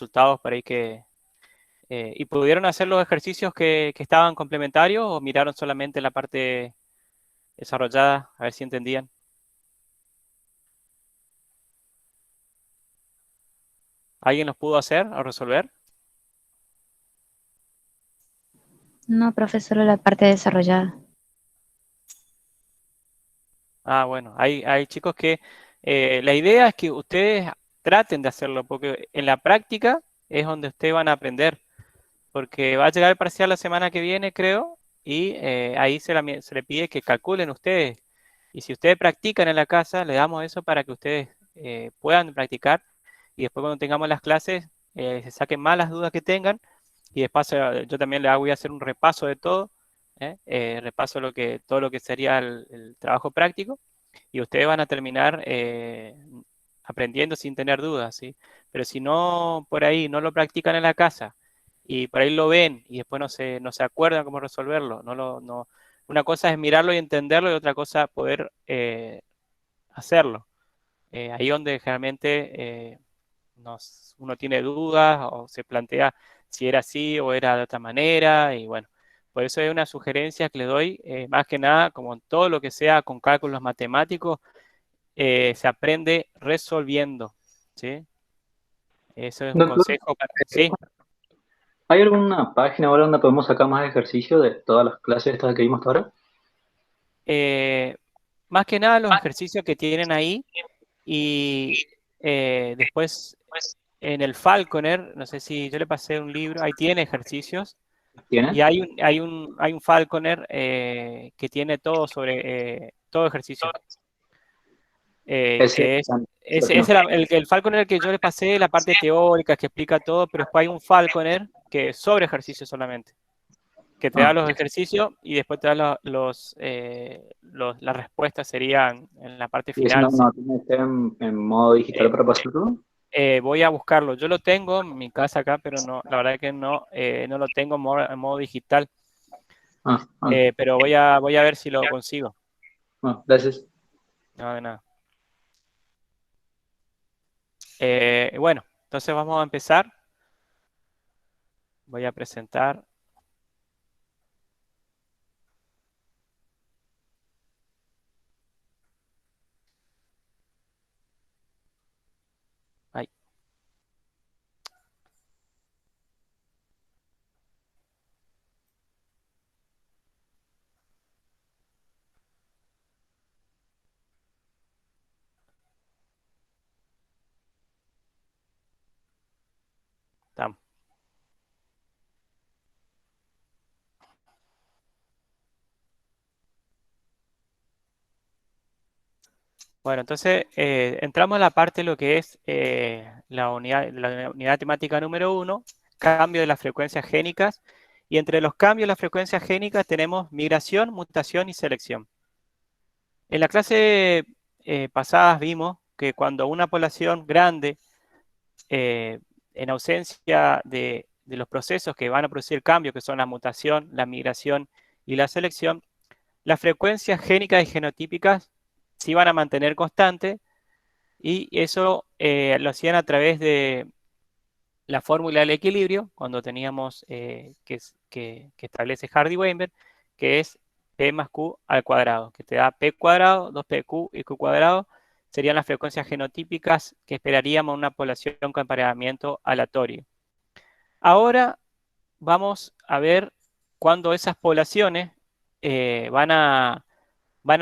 resultados por ahí ¿y pudieron hacer los ejercicios que estaban complementarios o miraron solamente la parte desarrollada? A ver si entendían. ¿Alguien los pudo hacer o resolver? No, profesor, la parte desarrollada. Ah, bueno, hay chicos que la idea es que ustedes traten de hacerlo, porque en la práctica es donde ustedes van a aprender, porque va a llegar el parcial la semana que viene, creo, y ahí se le pide que calculen ustedes. Y si ustedes practican en la casa, le damos eso para que ustedes puedan practicar y después cuando tengamos las clases se saquen más las dudas que tengan y después yo también voy a hacer un repaso de todo, repaso todo lo que sería el trabajo práctico y ustedes van a terminar aprendiendo sin tener dudas, ¿sí? Pero si no, por ahí no lo practican en la casa y por ahí lo ven y después no se acuerdan cómo resolverlo, una cosa es mirarlo y entenderlo y otra cosa poder hacerlo. Ahí donde generalmente uno tiene dudas o se plantea si era así o era de otra manera y bueno, por eso es una sugerencia que le doy, más que nada, como en todo lo que sea con cálculos matemáticos, se aprende resolviendo, ¿sí? Eso es un Doctor, consejo para... Sí, ¿hay alguna página o algo donde podemos sacar más ejercicio de todas las clases estas que vimos hasta ahora? eh, más que nada los ejercicios que tienen ahí y después en el Falconer, no sé si yo le pasé un libro, ahí tiene ejercicios. ¿Tiene? Y hay un Falconer que tiene todo sobre todo ejercicio. Ese, Que es, lo es tengo. el Falconer que yo le pasé, la parte teórica que explica todo, pero después hay un Falconer que es sobre ejercicio solamente, que te da Ah, los ejercicios y después te da las respuestas serían en la parte y ese final. no tiene que estar en modo digital Eh, para pasarlo. voy a buscarlo. Yo lo tengo en mi casa acá, pero no, la verdad que no lo tengo en modo digital. Ah, ah, Pero voy a ver si lo consigo. ah, gracias. No, de nada. Bueno, entonces vamos a empezar. Voy a presentar. Ahí, estamos. Bueno, entonces entramos a la parte de lo que es la unidad temática número 1, cambio de las frecuencias génicas. Y entre los cambios de las frecuencias génicas tenemos migración, mutación y selección. En la clase pasada vimos que cuando una población grande, eh, en ausencia de los procesos que van a producir el cambio, que son la mutación, la migración y la selección, las frecuencias génicas y genotípicas se iban a mantener constantes y eso lo hacían a través de la fórmula del equilibrio, cuando teníamos que establece Hardy-Weinberg, que es P más Q al cuadrado, que te da P cuadrado, 2PQ y Q cuadrado, serían las frecuencias genotípicas que esperaríamos en una población con emparejamiento aleatorio. Ahora vamos a ver cuándo esas poblaciones van a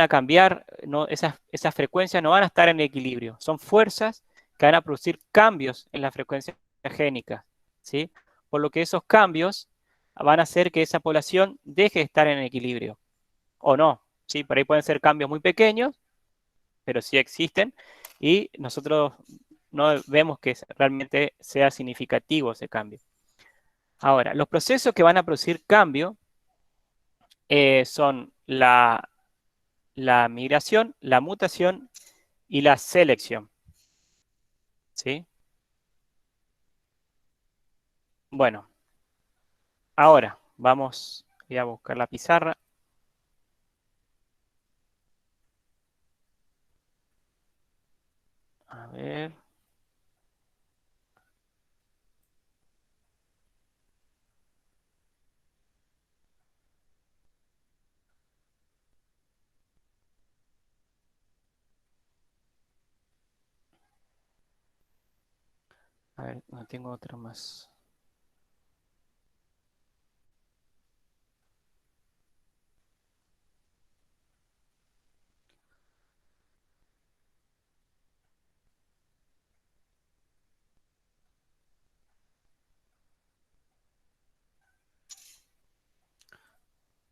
cambiar, no, esas frecuencias no van a estar en equilibrio. Son fuerzas que van a producir cambios en la frecuencia génica, ¿sí? Por lo que esos cambios van a hacer que esa población deje de estar en equilibrio, o no, ¿sí? Por ahí pueden ser cambios muy pequeños, pero sí existen, y nosotros no vemos que realmente sea significativo ese cambio. Ahora, los procesos que van a producir cambio son la migración, la mutación y la selección, ¿sí? Bueno, ahora voy a buscar la pizarra. A ver. A ver, no tengo otro más.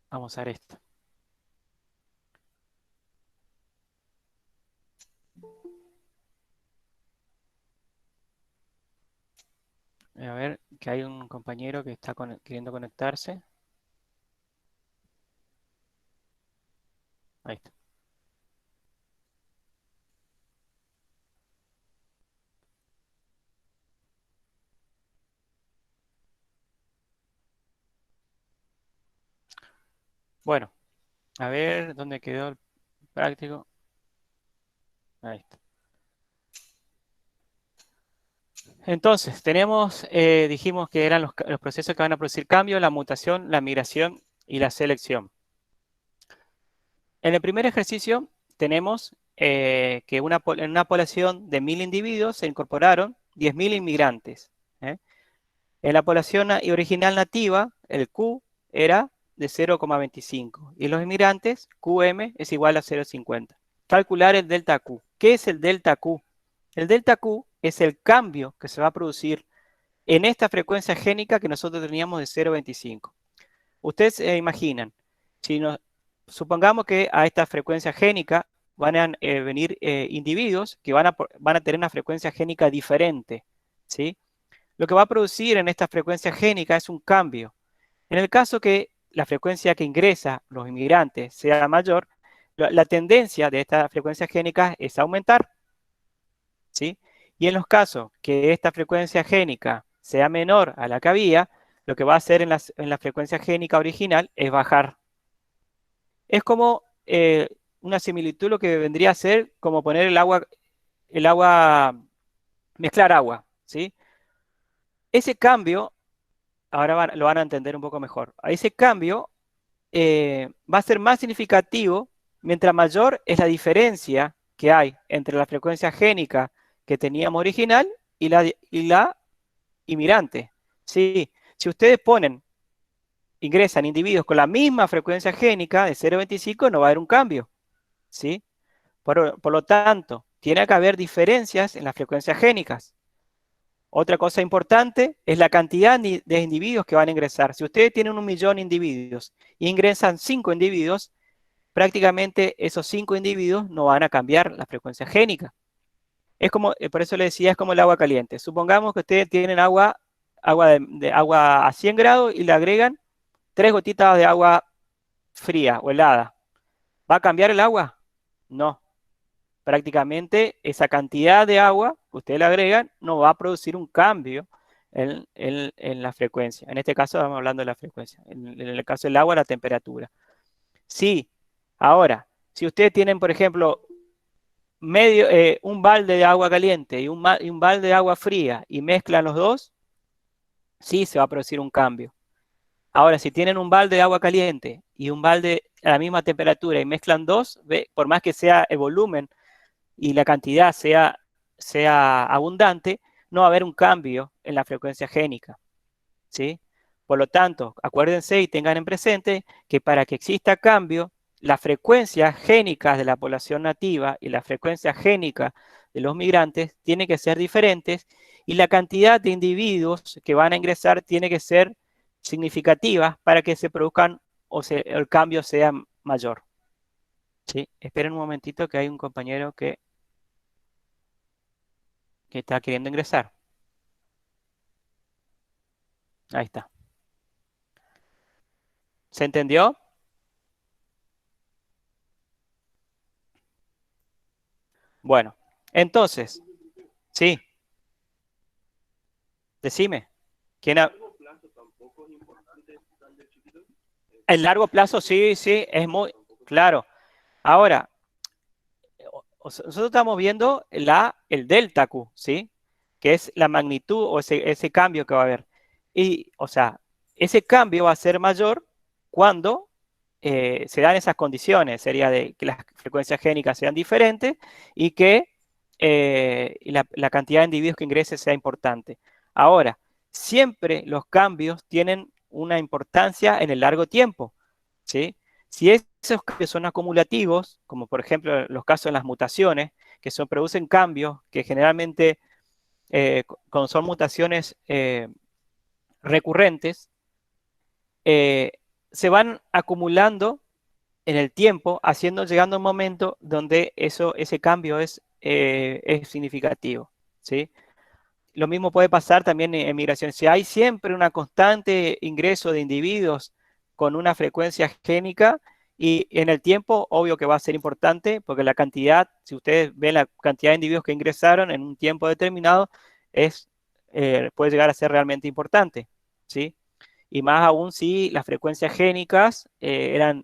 Vamos a ver esto. A ver, que hay un compañero que está queriendo conectarse. Ahí está. Bueno, a ver dónde quedó el práctico. Ahí está. Entonces, dijimos que eran los procesos que van a producir cambio, la mutación, la migración y la selección. En el primer ejercicio tenemos que en una población de 1000 individuos se incorporaron 10.000 inmigrantes. En la población original nativa, el Q era de 0,25 y los inmigrantes, QM, es igual a 0,50. Calcular el delta Q. ¿Qué es el delta Q? El delta Q es el cambio que se va a producir en esta frecuencia génica que nosotros teníamos de 0,25. Ustedes se imaginan, supongamos que a esta frecuencia génica van a venir individuos que van a tener una frecuencia génica diferente, ¿sí? Lo que va a producir en esta frecuencia génica es un cambio. En el caso que la frecuencia que ingresa los inmigrantes sea mayor, la tendencia de esta frecuencia génica es aumentar, ¿sí? Y en los casos que esta frecuencia génica sea menor a la que había, lo que va a hacer en la frecuencia génica original es bajar. Es como una similitud lo que vendría a ser como poner mezclar agua, ¿sí? Ese cambio, ahora lo van a entender un poco mejor. Ese cambio va a ser más significativo mientras mayor es la diferencia que hay entre la frecuencia génica que teníamos original y la inmigrante. ¿Sí? Si ustedes ingresan individuos con la misma frecuencia génica de 0,25, no va a haber un cambio. ¿Sí? Por lo tanto, tiene que haber diferencias en las frecuencias génicas. Otra cosa importante es la cantidad de individuos que van a ingresar. Si ustedes tienen 1.000.000 de individuos e ingresan 5 individuos, prácticamente esos 5 individuos no van a cambiar la frecuencia génica. Es como, por eso le decía, es como el agua caliente. Supongamos que ustedes tienen agua a 100 grados y le agregan 3 gotitas de agua fría o helada. ¿Va a cambiar el agua? No. Prácticamente esa cantidad de agua que ustedes le agregan no va a producir un cambio en la frecuencia. En este caso estamos hablando de la frecuencia. En el caso del agua, la temperatura. Sí. Ahora, si ustedes tienen, por ejemplo, un balde de agua caliente y un balde de agua fría y mezclan los dos, sí se va a producir un cambio. Ahora, si tienen un balde de agua caliente y un balde a la misma temperatura y mezclan dos, por más que sea el volumen y la cantidad sea abundante, no va a haber un cambio en la frecuencia génica, ¿sí? Por lo tanto, acuérdense y tengan en presente que para que exista cambio, las frecuencias génicas de la población nativa y las frecuencias génicas de los migrantes tienen que ser diferentes y la cantidad de individuos que van a ingresar tiene que ser significativa para que se produzcan el cambio sea mayor. ¿Sí? Esperen un momentito que hay un compañero que está queriendo ingresar. Ahí está. ¿Se entendió? Bueno, entonces, sí, decime. El largo plazo, sí, es muy claro. Ahora, nosotros estamos viendo el delta Q, ¿sí? Que es la magnitud o ese cambio que va a haber. Y, o sea, ese cambio va a ser mayor cuando se dan esas condiciones. Sería de que las frecuencias génicas sean diferentes y que y la cantidad de individuos que ingrese sea importante. Ahora, siempre los cambios tienen una importancia en el largo tiempo, ¿sí? Si esos cambios son acumulativos, como por ejemplo los casos de las mutaciones, que producen cambios que generalmente, cuando son mutaciones recurrentes, se van acumulando en el tiempo, llegando a un momento donde ese cambio es significativo, ¿sí? Lo mismo puede pasar también en migración. Si hay siempre un constante ingreso de individuos con una frecuencia génica, y en el tiempo, obvio que va a ser importante, porque la cantidad, si ustedes ven la cantidad de individuos que ingresaron en un tiempo determinado, puede llegar a ser realmente importante, ¿sí? Y más aún si las frecuencias génicas eran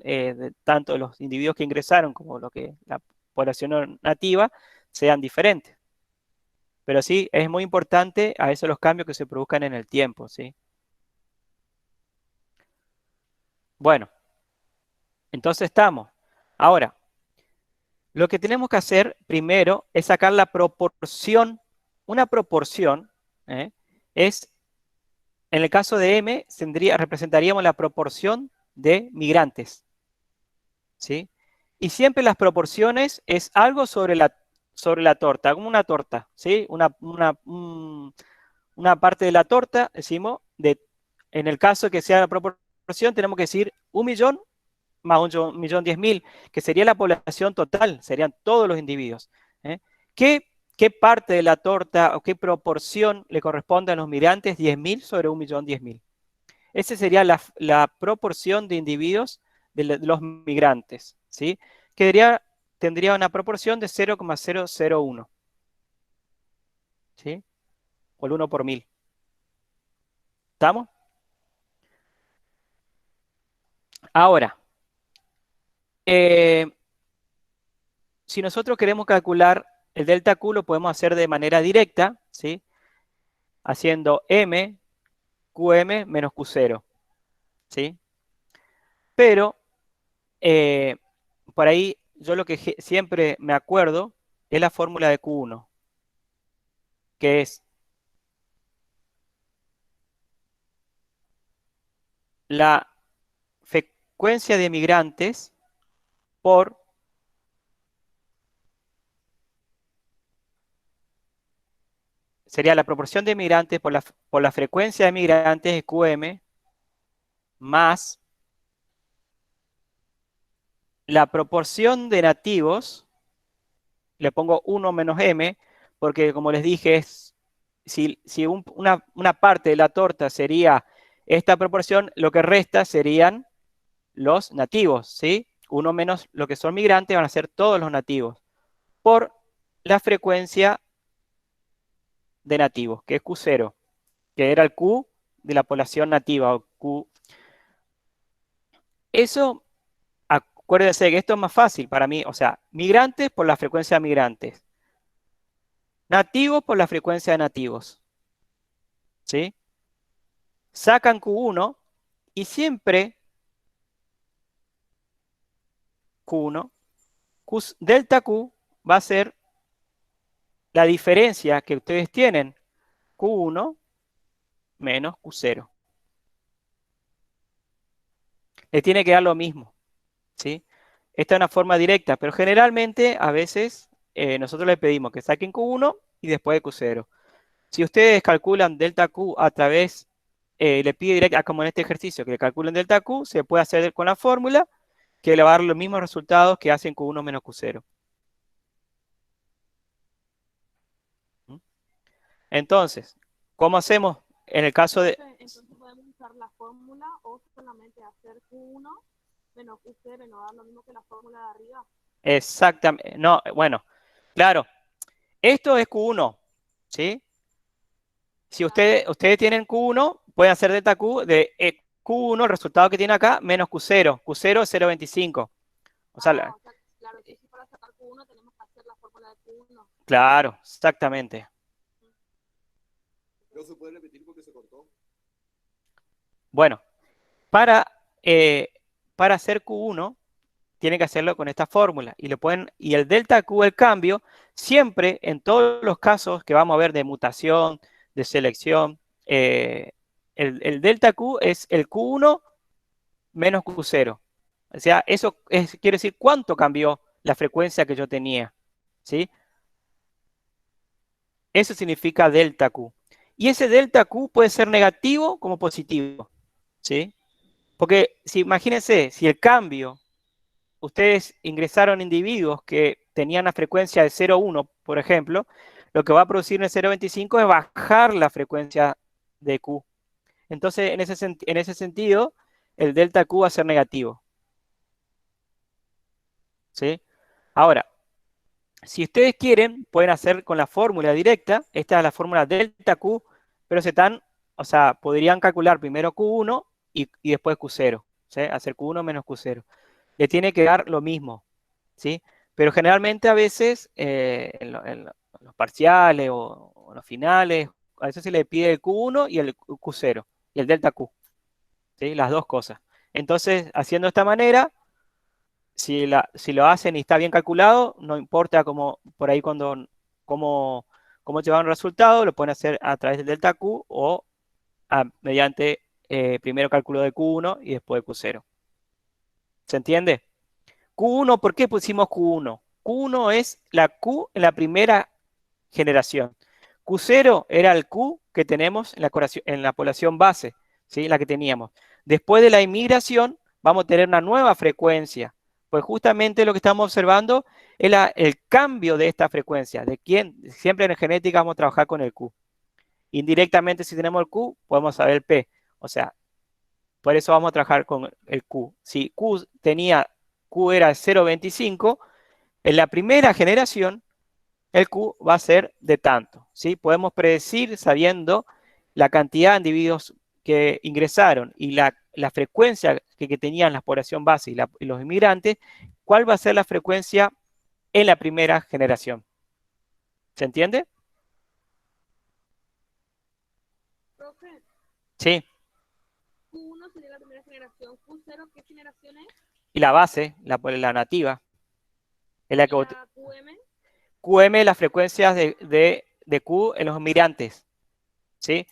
tanto los individuos que ingresaron como la población nativa sean diferentes. Pero sí, es muy importante a veces los cambios que se produzcan en el tiempo, ¿sí? Bueno, entonces estamos. Ahora, lo que tenemos que hacer primero es sacar la proporción. Una proporción es, en el caso de M, representaríamos la proporción de migrantes, ¿sí? Y siempre las proporciones es algo sobre la torta, como una torta, ¿sí? Una parte de la torta, decimos, en el caso que sea la proporción, tenemos que decir 1.000.000 más 1.010.000, que sería la población total, serían todos los individuos. ¿eh? ¿Qué parte de la torta o qué proporción le corresponde a los migrantes? 10.000 sobre 1.010.000. Esa sería la proporción de individuos de los migrantes, ¿sí? Que tendría una proporción de 0,001, ¿sí? O el 1 por 1.000. ¿Estamos? Ahora, si nosotros queremos calcular el delta Q, lo podemos hacer de manera directa, ¿sí? Haciendo M, QM menos Q0, ¿sí? Pero, por ahí, yo lo que siempre me acuerdo es la fórmula de Q1, que es la frecuencia de migrantes por sería la proporción de migrantes por la frecuencia de migrantes de QM más la proporción de nativos, le pongo 1 menos M, porque como les dije, si una parte de la torta sería esta proporción, lo que resta serían los nativos, ¿sí? 1 menos lo que son migrantes van a ser todos los nativos, por la frecuencia de nativos, que es Q0, que era el Q de la población nativa, o Q. Eso, acuérdense que esto es más fácil para mí, o sea, migrantes por la frecuencia de migrantes, nativos por la frecuencia de nativos, ¿sí? Sacan Q1 y siempre Q1, delta Q va a ser la diferencia que ustedes tienen, Q1 menos Q0. Le tiene que dar lo mismo, ¿sí? Esta es una forma directa, pero generalmente a veces nosotros le pedimos que saquen Q1 y después de Q0. Si ustedes calculan delta Q a través, le pide directa, como en este ejercicio, que le calculen delta Q, se puede hacer con la fórmula, que le va a dar los mismos resultados que hacen Q1 menos Q0. ¿Mm? Entonces, ¿cómo hacemos en el caso de... Entonces podemos usar la fórmula o solamente hacer Q1 menos Q0 y no dar lo mismo que la fórmula de arriba. Exactamente, no, bueno, claro, esto es Q1, ¿sí? Si ustedes tienen Q1, pueden hacer delta Q de Q1, el resultado que tiene acá, menos Q0. Q0 es 0,25. O sea, claro, entonces para sacar Q1 tenemos que hacer la fórmula de Q1. claro, exactamente. ¿No se puede repetir porque se cortó? Bueno, para hacer Q1, tienen que hacerlo con esta fórmula. Y el delta Q, el cambio, siempre en todos los casos que vamos a ver de mutación, de selección, el delta Q es el Q1 menos Q0. O sea, eso quiere decir cuánto cambió la frecuencia que yo tenía. ¿Sí? Eso significa delta Q. Y ese delta Q puede ser negativo como positivo. ¿Sí? Porque imagínense, si el cambio, ustedes ingresaron individuos que tenían una frecuencia de 0,1, por ejemplo, lo que va a producir en el 0,25 es bajar la frecuencia de Q. Entonces, en ese sentido, el delta Q va a ser negativo. ¿Sí? Ahora, si ustedes quieren, pueden hacer con la fórmula directa. Esta es la fórmula delta Q, pero o sea, podrían calcular primero Q1 y después Q0. ¿Sí? Hacer Q1 menos Q0. Le tiene que dar lo mismo. ¿Sí? Pero generalmente a veces en los parciales o en los finales, a veces se le pide el Q1 y el Q0 y el delta Q. ¿Sí? Las dos cosas. Entonces, haciendo de esta manera, si lo hacen y está bien calculado, no importa cómo llevan el resultado, lo pueden hacer a través del delta Q o mediante primero cálculo de Q1 y después de Q0. ¿Se entiende? Q1, ¿por qué pusimos Q1? Q1 es la Q en la primera generación. Q0 era el Q que tenemos en la población base, ¿sí? La que teníamos. Después de la inmigración, vamos a tener una nueva frecuencia. Pues justamente lo que estamos observando es el cambio de esta frecuencia. Siempre en genética vamos a trabajar con el Q. Indirectamente, si tenemos el Q, podemos saber el P. O sea, por eso vamos a trabajar con el Q. Si Q era 0,25, en la primera generación, el Q va a ser de tanto. ¿Sí? Podemos predecir, sabiendo la cantidad de individuos que ingresaron y la frecuencia que tenían la población base y los inmigrantes, cuál va a ser la frecuencia en la primera generación. ¿Se entiende? Profe, Sí. Q1 sería la primera generación. Q0, ¿qué generación es? Y la base, la nativa, es la que ¿Y la QM? QM, las frecuencias de Q en los inmigrantes. ¿Sí?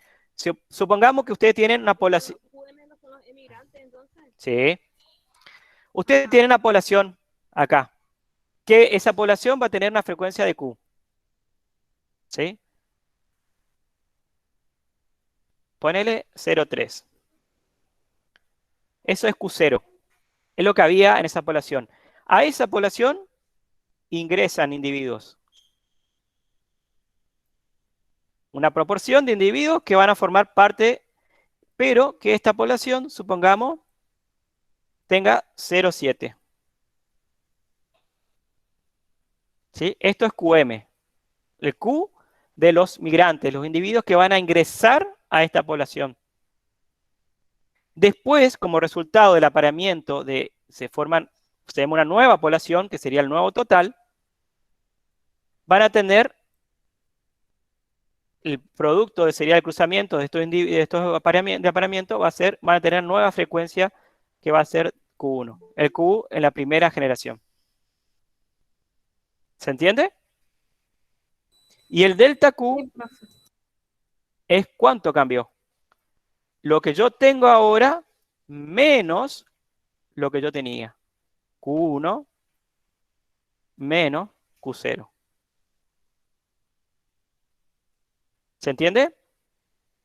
Supongamos que ustedes tienen una población. QM no son los emigrantes, entonces. Sí. Ustedes tienen una población acá, que esa población va a tener una frecuencia de Q. ¿Sí? Ponele 0,3. Eso es Q0. Es lo que había en esa población. A esa población ingresan individuos. Una proporción de individuos que van a formar parte, pero que esta población, supongamos, tenga 0,7. ¿Sí? Esto es QM. El Q de los migrantes, los individuos que van a ingresar a esta población. Después, como resultado del apareamiento, se forma una nueva población, que sería el nuevo total, van a tener el producto sería el cruzamiento de estos apareamientos, van a tener nueva frecuencia que va a ser Q1. El Q en la primera generación. ¿Se entiende? Y el delta Q es cuánto cambió. Lo que yo tengo ahora menos lo que yo tenía. Q1 menos Q0. ¿Se entiende?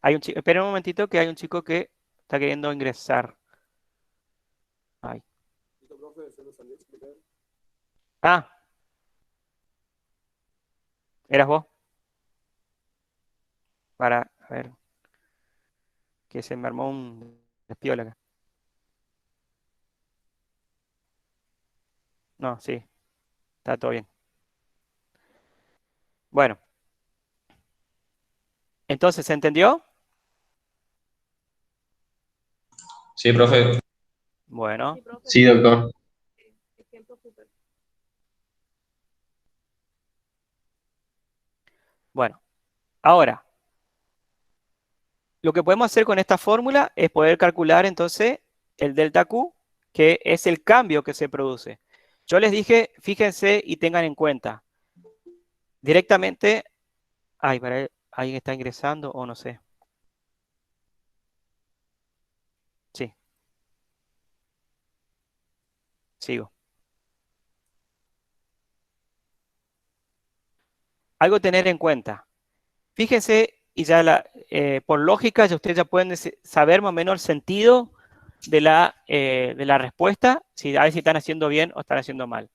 Esperen un momentito que hay un chico que está queriendo ingresar. Ay. Ah. ¿Eras vos? A ver. Que se me armó un despiola acá. No, sí. Está todo bien. Bueno. Entonces, ¿se entendió? Sí, profe. Bueno. Sí, profe. Sí, doctor. Ejemplo súper. Bueno. Ahora, lo que podemos hacer con esta fórmula es poder calcular entonces el delta Q, que es el cambio que se produce. Yo les dije, fíjense y tengan en cuenta, directamente, ay, para alguien está ingresando o no sé. Sí, sigo. Algo a tener en cuenta. Fíjense, y ya por lógica, ya ustedes ya pueden saber más o menos el sentido de la respuesta, a ver si están haciendo bien o están haciendo mal.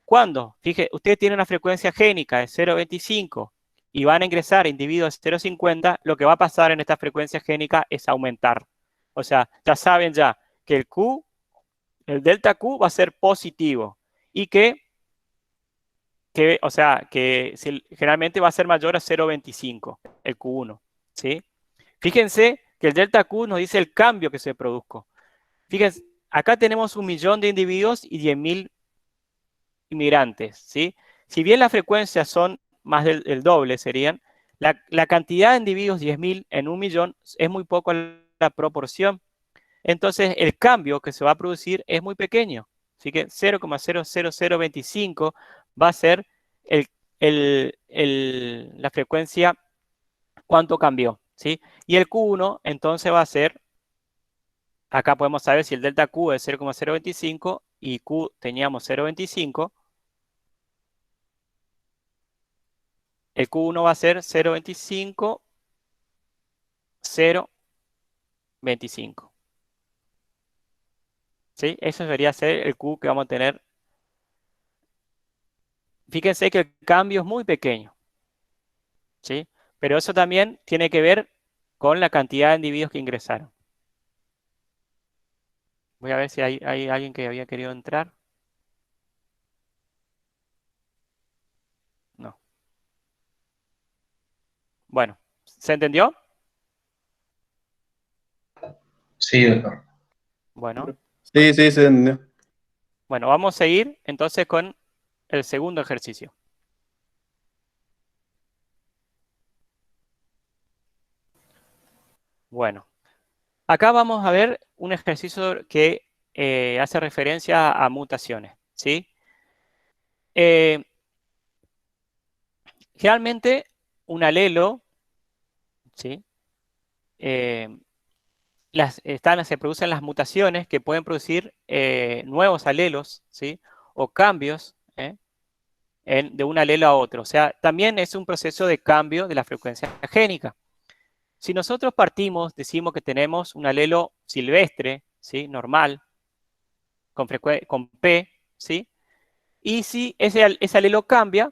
Cuando, fíjense, ustedes tienen una frecuencia génica de 0,25 y van a ingresar individuos de 0,50, lo que va a pasar en esta frecuencia génica es aumentar. O sea, ya saben ya que el delta Q va a ser positivo y o sea, que generalmente va a ser mayor a 0,25, el Q1, ¿sí? Fíjense que el delta Q nos dice el cambio que se produjo. Fíjense, acá tenemos 1 millón de individuos y 10.000 inmigrantes, ¿sí? Si bien las frecuencias son más del doble, serían, la cantidad de individuos, 10.000 en 1 millón, es muy poco la proporción. Entonces, el cambio que se va a producir es muy pequeño. Así que 0,00025 va a ser la frecuencia, cuánto cambió, ¿sí? Y el Q1, entonces va a ser, acá podemos saber si el delta Q es 0,025 y Q teníamos 0,25. El Q1 va a ser 0,25, 0,25. ¿Sí? Eso debería ser el Q que vamos a tener. Fíjense que el cambio es muy pequeño, ¿sí? Pero eso también tiene que ver con la cantidad de individuos que ingresaron. Voy a ver si hay alguien que había querido entrar. No. Bueno, ¿se entendió? Sí, doctor. Bueno, Sí, sí, se entendió. bueno, vamos a seguir entonces con el segundo ejercicio. Bueno, acá vamos a ver un ejercicio que hace referencia a mutaciones, ¿sí? Generalmente un alelo, ¿sí? Se producen las mutaciones que pueden producir nuevos alelos, ¿sí? O cambios de un alelo a otro. O sea, también es un proceso de cambio de la frecuencia génica. Si nosotros decimos que tenemos un alelo silvestre, ¿sí? Normal, con P, ¿sí? Y si ese alelo cambia,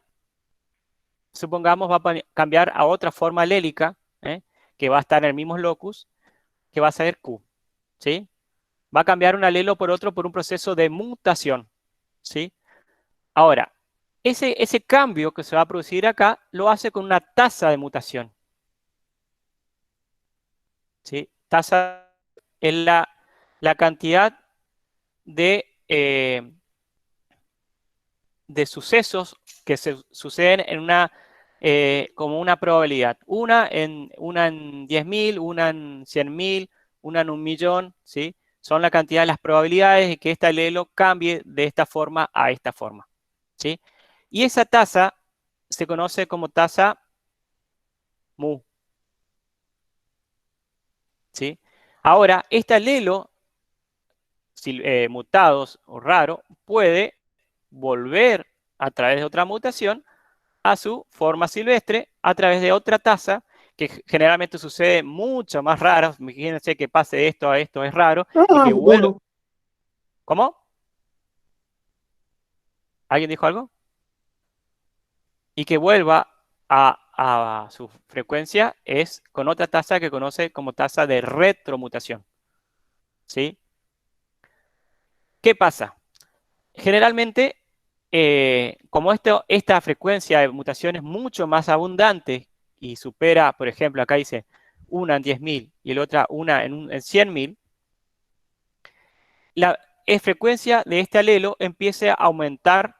supongamos va a cambiar a otra forma alélica, que va a estar en el mismo locus, que va a ser Q, ¿sí? Va a cambiar un alelo por otro por un proceso de mutación, ¿sí? Ahora, ese cambio que se va a producir acá lo hace con una tasa de mutación, ¿sí? Tasa es la cantidad de sucesos que se suceden como una probabilidad. Una en 10.000, una en 100.000, una en 1 millón, ¿sí? Son la cantidad de las probabilidades de que este alelo cambie de esta forma a esta forma, ¿sí? Y esa tasa se conoce como tasa mu, ¿sí? Ahora, este alelo mutados o raro puede volver a través de otra mutación a su forma silvestre a través de otra tasa que generalmente sucede mucho más raro. Imagínense que pase esto a esto, es raro, y que vuelva. ¿Cómo? ¿Alguien dijo algo? Y que vuelva a su frecuencia es con otra tasa que conoce como tasa de retromutación. ¿Sí? ¿Qué pasa? Generalmente, como esta frecuencia de mutación es mucho más abundante y supera, por ejemplo, acá dice una en 10.000 y la otra una en 100.000, la frecuencia de este alelo empieza a aumentar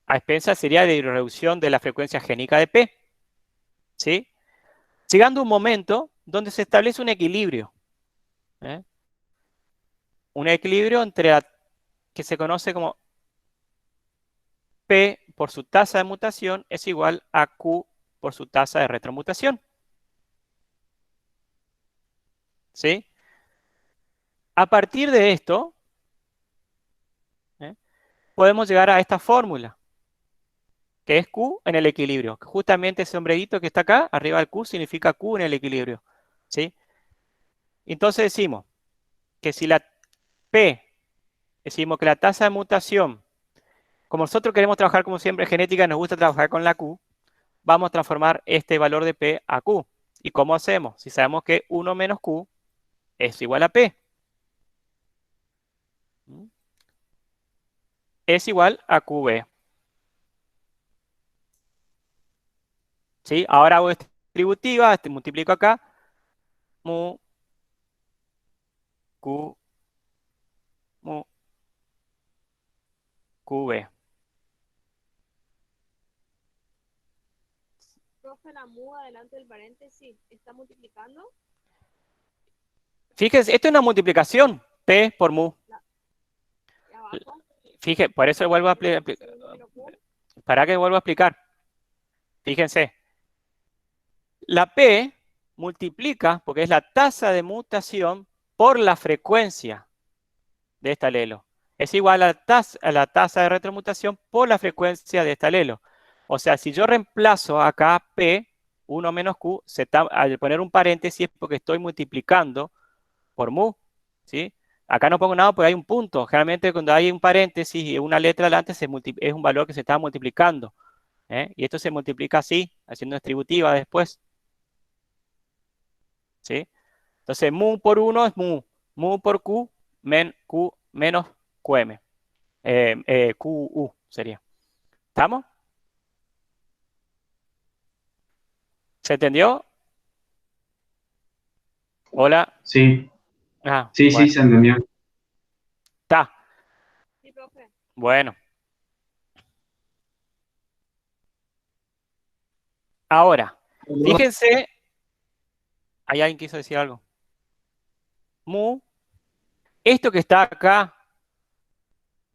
a expensas sería de reducción de la frecuencia génica de P, ¿sí? Llegando a un momento donde se establece un equilibrio, un equilibrio entre la que se conoce como P por su tasa de mutación es igual a Q por su tasa de retromutación. ¿Sí? A partir de esto, podemos llegar a esta fórmula, que es Q en el equilibrio. Justamente ese sombrerito que está acá, arriba del Q, significa Q en el equilibrio. ¿Sí? Entonces decimos que si la P, decimos que la tasa de mutación, como nosotros queremos trabajar como siempre en genética, nos gusta trabajar con la Q, vamos a transformar este valor de P a Q. ¿Y cómo hacemos? Si sabemos que 1 menos Q es igual a P. Es igual a QB. ¿Sí? Ahora hago distributiva, multiplico acá, mu Q, mu QB. Profe, la mu adelante del paréntesis está multiplicando. Fíjense, esto es una multiplicación, P por mu. Y abajo, Fíjense, por eso vuelvo a para que vuelvo a explicar. Fíjense, la P multiplica, porque es la tasa de mutación por la frecuencia de este alelo. Es igual a la tasa de retromutación por la frecuencia de este alelo. O sea, si yo reemplazo acá P, 1 menos Q, al poner un paréntesis es porque estoy multiplicando por mu. ¿Sí? Acá no pongo nada porque hay un punto. Generalmente cuando hay un paréntesis y una letra adelante es un valor que se está multiplicando. Y esto se multiplica así, haciendo distributiva después. ¿Sí? Entonces, mu por 1 es mu. Mu por Q, Q menos QM. QU sería. ¿Estamos? ¿Se entendió? Hola. Sí, Ah, sí, bueno. se entendió. Está. sí, profe. Bueno. Ahora, fíjense. ¿Hay alguien que quiso decir algo? Mu. Esto que está acá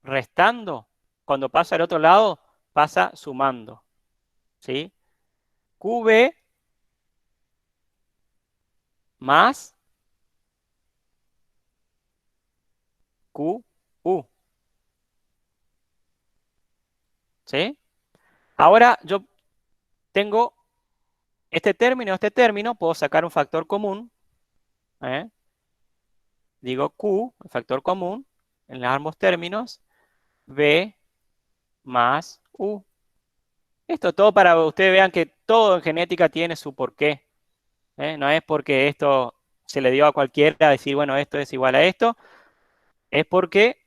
restando, cuando pasa al otro lado, pasa sumando. ¿Sí? QB más QU. ¿Sí? Ahora yo tengo este término, puedo sacar un factor común. Digo Q, el factor común, en ambos términos, B más U. Esto todo para que ustedes vean que todo en genética tiene su porqué. No es porque esto se le dio a cualquiera decir, bueno, esto es igual a esto. Es porque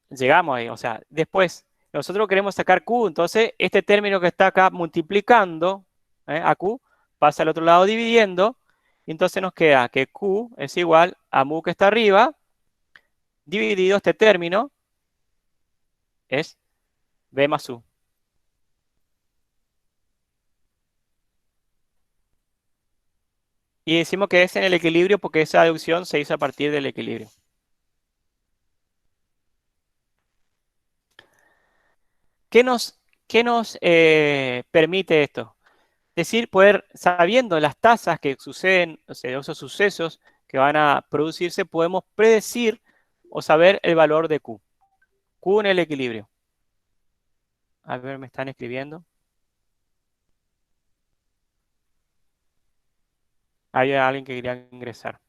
llegamos ahí. O sea, después nosotros queremos sacar Q, entonces este término que está acá multiplicando a Q pasa al otro lado dividiendo. Y entonces nos queda que Q es igual a mu que está arriba, dividido este término, es B más U. Y decimos que es en el equilibrio porque esa deducción se hizo a partir del equilibrio. ¿Qué nos permite esto? Es decir, poder, sabiendo las tasas que suceden, o sea, esos sucesos que van a producirse, podemos predecir o saber el valor de Q. Q en el equilibrio. A ver, me están escribiendo. Hay alguien que quería ingresar.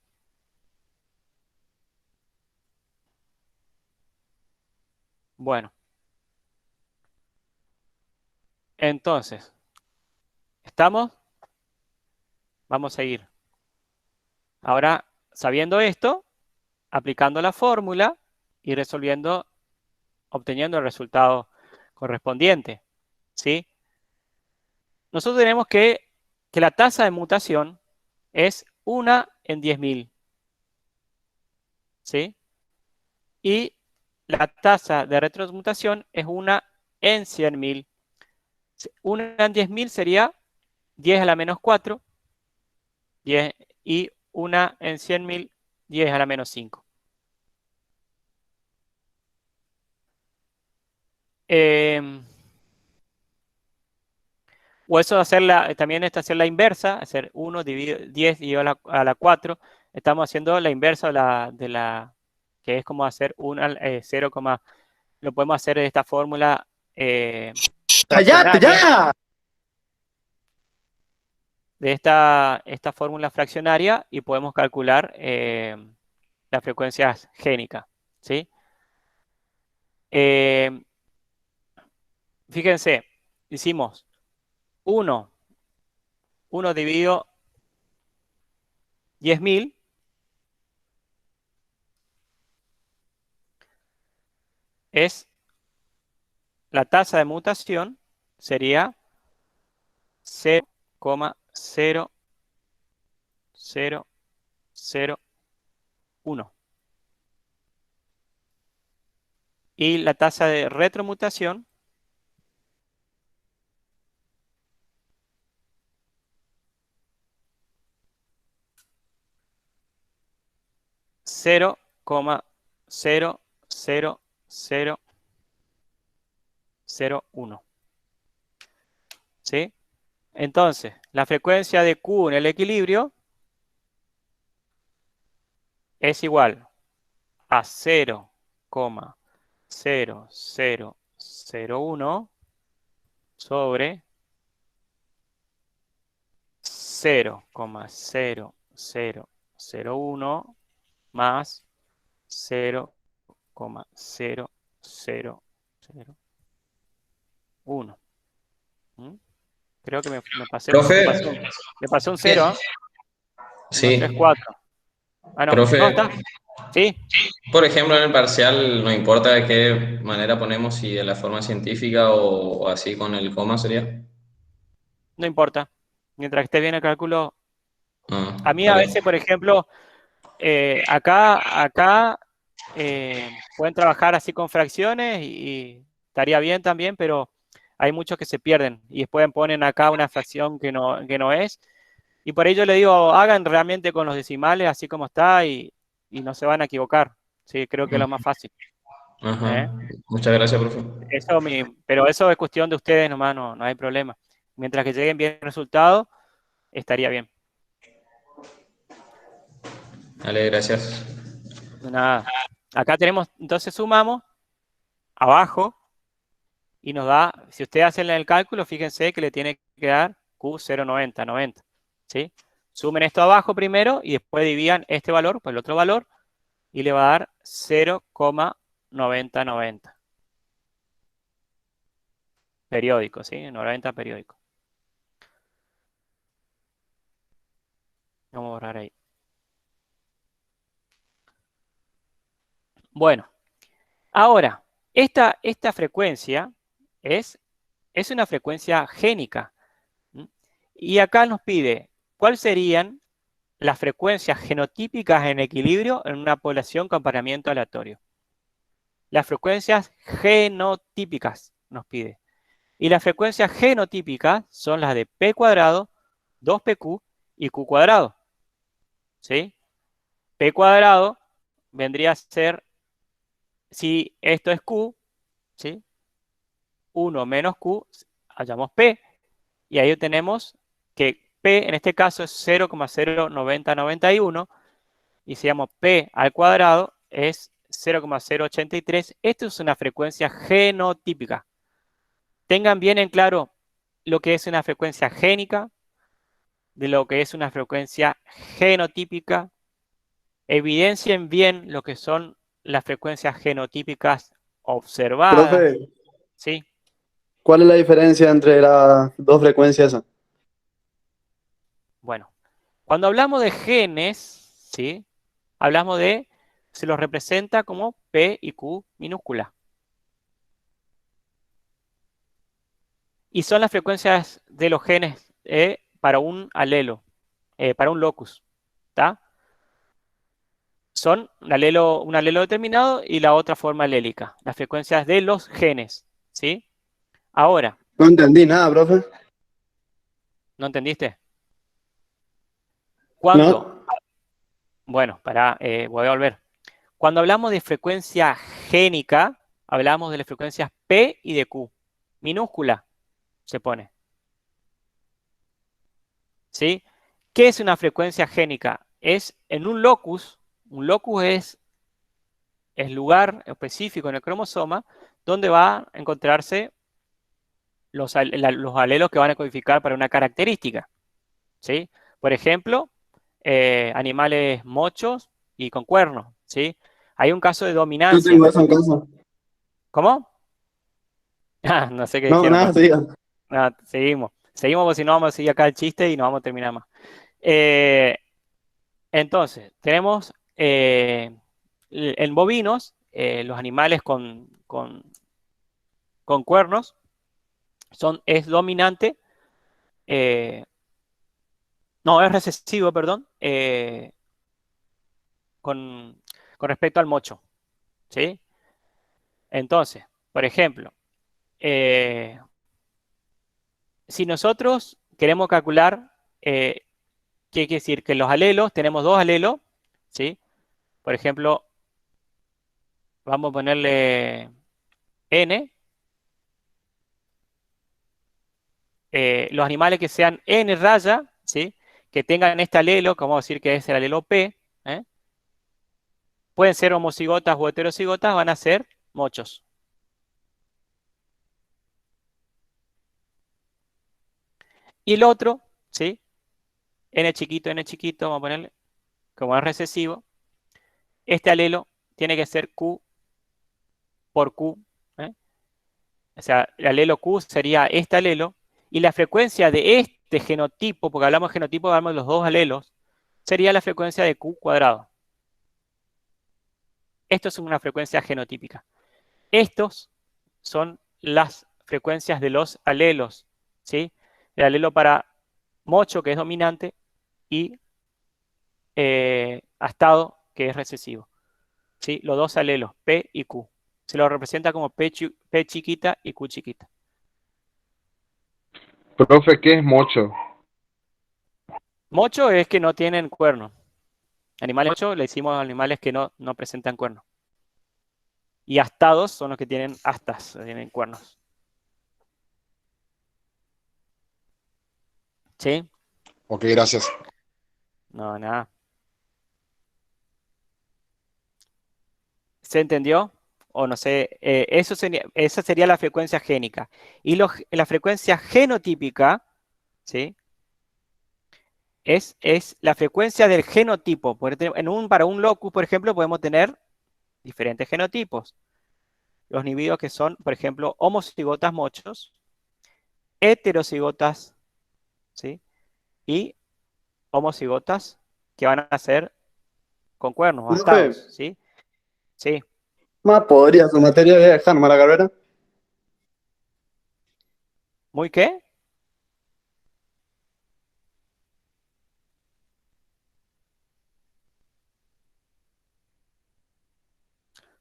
Bueno. Entonces, ¿estamos? Vamos a ir. Ahora, sabiendo esto, aplicando la fórmula y resolviendo, obteniendo el resultado correspondiente. ¿Sí? Nosotros tenemos que la tasa de mutación es 1 en 10.000. ¿Sí? Y la tasa de retromutación es 1 en 100.000. 1 en 10.000 sería 10 a la menos 4, 10, y 1 en 100.000, 10 a la menos 5. O eso también es hacer la inversa, hacer 1 dividido 10 dividido a la 4. Estamos haciendo la inversa que es como hacer 0, lo podemos hacer de esta fórmula ¡Cállate fraccionaria, ya! de esta fórmula fraccionaria, y podemos calcular las frecuencias génicas, ¿sí? Fíjense, hicimos 1 dividido 10.000 es la tasa de mutación, sería 0,0001. Y la tasa de retromutación cero coma cero cero cero cero uno. ¿Sí? Entonces, la frecuencia de Q en el equilibrio es igual a 0,0001 sobre 0,0001 más 0,0001. Creo que me pasé, Profe, me pasé un 0, ¿eh? 1, 3, sí, 4. Ah, no. profe, No, está. Sí, por ejemplo, en el parcial no importa de qué manera ponemos, si de la forma científica o así con el coma sería. no importa. Mientras que esté bien el cálculo. Ah, A mí a vale. veces, por ejemplo, acá pueden trabajar así con fracciones y estaría bien también, pero hay muchos que se pierden y después ponen acá una fracción que no es. Y por ello le digo, hagan realmente con los decimales así como está y no se van a equivocar. Sí, creo que es lo más fácil. ¿Eh? Ajá. Muchas gracias, profe. Pero eso es cuestión de ustedes nomás, no hay problema. Mientras que lleguen bien resultados, estaría bien. Dale, gracias. Nada. Acá tenemos, entonces sumamos abajo y nos da, si ustedes hacen el cálculo, fíjense que le tiene que dar Q0,90, ¿sí? Sumen esto abajo primero y después dividan este valor por el otro valor y le va a dar 0,9090. Periódico, ¿sí? 90 periódico. Vamos a borrar ahí. Bueno, ahora, esta frecuencia es una frecuencia génica. Y acá nos pide cuáles serían las frecuencias genotípicas en equilibrio en una población con paramiento aleatorio. Las frecuencias genotípicas nos pide. Y las frecuencias genotípicas son las de P cuadrado, 2PQ y Q cuadrado. ¿Sí? P cuadrado vendría a ser, si esto es Q, ¿sí? 1 menos Q, hallamos P. Y ahí tenemos que P en este caso es 0,09091. Y si damos P al cuadrado es 0,083. Esto es una frecuencia genotípica. Tengan bien en claro lo que es una frecuencia génica, de lo que es una frecuencia genotípica. Evidencien bien lo que son las frecuencias genotípicas observadas. Profe, ¿Sí? ¿cuál es la diferencia entre las dos frecuencias esas? Bueno, cuando hablamos de genes, ¿sí? Hablamos de, se los representa como P y Q minúscula. Y son las frecuencias de los genes para un alelo, para un locus. ¿Está? Son un alelo determinado y la otra forma alélica. Las frecuencias de los genes. ¿Sí? Ahora, No entendí nada, profe. ¿no entendiste? ¿Cuándo? No. Bueno, voy a volver. Cuando hablamos de frecuencia génica, hablamos de las frecuencias P y de Q. Minúscula se pone. ¿Sí? ¿Qué es una frecuencia génica? Es en un locus es lugar específico en el cromosoma donde va a encontrarse los alelos que van a codificar para una característica. ¿Sí? Por ejemplo, animales mochos y con cuernos. ¿Sí? Hay un caso de Yo dominancia. tengo eso en casa. ¿Cómo? Ah, no sé qué No, dijeron. nada, sigan. Nada, seguimos. Seguimos porque si no vamos a seguir acá el chiste y no vamos a terminar más. Entonces, tenemos en bovinos, los animales con cuernos es dominante, no, es recesivo, perdón, con respecto al mocho. ¿Sí? Entonces, por ejemplo, si nosotros queremos calcular, ¿qué quiere decir? Que los alelos, tenemos dos alelos, ¿sí? Por ejemplo, vamos a ponerle N. Los animales que sean N raya, ¿sí? Que tengan este alelo, que vamos a decir que es el alelo P, ¿eh? Pueden ser homocigotas o heterocigotas, van a ser mochos. Y el otro, ¿sí? N chiquito, vamos a ponerle, como es recesivo, este alelo tiene que ser Q por Q, ¿eh? O sea, el alelo Q sería este alelo, y la frecuencia de este genotipo, porque hablamos de genotipo, hablamos de los dos alelos, sería la frecuencia de Q cuadrado. Esto es una frecuencia genotípica. Estos son las frecuencias de los alelos, ¿sí? El alelo para mocho, que es dominante, y astado, que es recesivo. ¿Sí? Los dos alelos, P y Q. Se lo representa como P chiquita y Q chiquita. Profe, ¿qué es mocho? Mocho es que no tienen cuerno. Animales mocho le decimos a animales que no presentan cuerno. Y astados son los que tienen astas, tienen cuernos. ¿Sí? Ok, gracias. No, nada. ¿Se entendió? O no sé, esa sería la frecuencia génica. Y la frecuencia genotípica, ¿sí? Es la frecuencia del genotipo. Para un locus, por ejemplo, podemos tener diferentes genotipos. Los individuos que son, por ejemplo, homocigotas mochos, heterocigotas, ¿sí? Y homocigotas que van a ser con cuernos, Profe, bastados, ¿sí? Sí. ¿más podría su materia de dejarme la carrera? ¿Muy qué?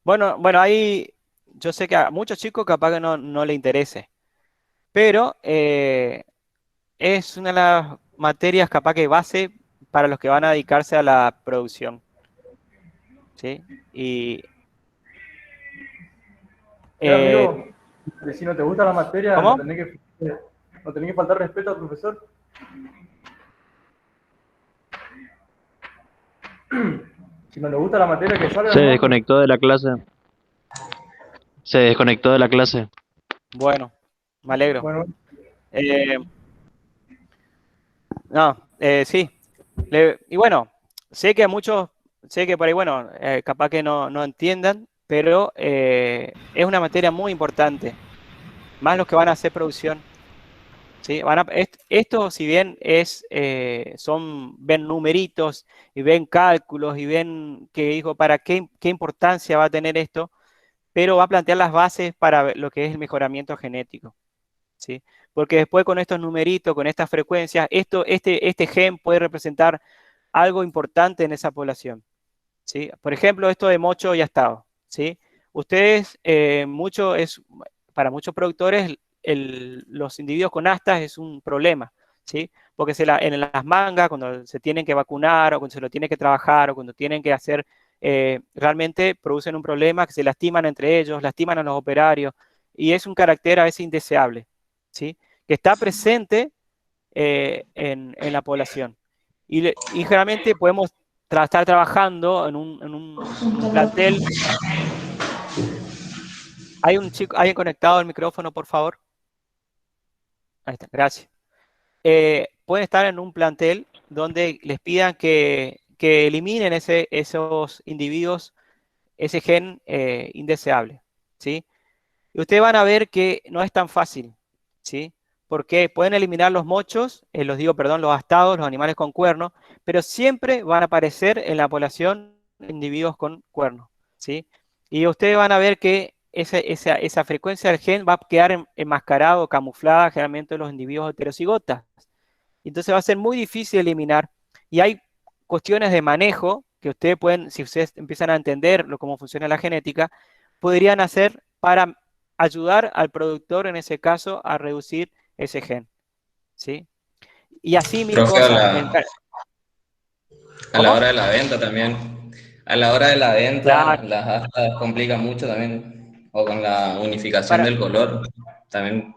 Bueno, ahí yo sé que a muchos chicos capaz que no le interese, pero es una de las materias capaz que base para los que van a dedicarse a la producción. ¿Sí? Y Amigo, si no te gusta la materia, ¿cómo? no tenés que faltar respeto al profesor. Si no le gusta la materia, que salga. Se desconectó de la clase. Se desconectó de la clase. Bueno, me alegro. Bueno, Sí. Y bueno, sé que por ahí, bueno, capaz que no entiendan, pero es una materia muy importante, más los que van a hacer producción. ¿Sí? Esto, si bien ven numeritos y ven cálculos y ven que dijo para qué importancia va a tener esto, pero va a plantear las bases para lo que es el mejoramiento genético. ¿Sí? Porque después con estos numeritos, con estas frecuencias, este gen puede representar algo importante en esa población. ¿Sí? Por ejemplo, esto de mocho y astado. ¿Sí? Ustedes, para muchos productores, los individuos con astas es un problema. ¿Sí? Porque en las mangas, cuando se tienen que vacunar o cuando se lo tienen que trabajar o cuando tienen que hacer realmente producen un problema, que se lastiman entre ellos, lastiman a los operarios, y es un carácter a veces indeseable, ¿sí? Que está presente en la población. Y generalmente podemos estar trabajando en un plantel. ¿Hay un chico, alguien conectado al micrófono, por favor? Ahí está, gracias. Pueden estar en un plantel donde les pidan que eliminen esos individuos, ese gen indeseable, ¿sí? Y ustedes van a ver que no es tan fácil, ¿sí? Porque pueden eliminar los mochos, los astados, los animales con cuernos, pero siempre van a aparecer en la población individuos con cuernos, ¿sí? Y ustedes van a ver que esa frecuencia del gen va a quedar enmascarado, camuflada generalmente en los individuos heterocigotas. Entonces va a ser muy difícil eliminar. Y hay cuestiones de manejo que ustedes pueden, si ustedes empiezan a entender cómo funciona la genética, podrían hacer para ayudar al productor, en ese caso, a reducir ese gen, ¿sí? Y así mil Profe, cosas. a la hora de la venta también. A la hora de la venta, Claro. las astas complican mucho también. O con la unificación del color, también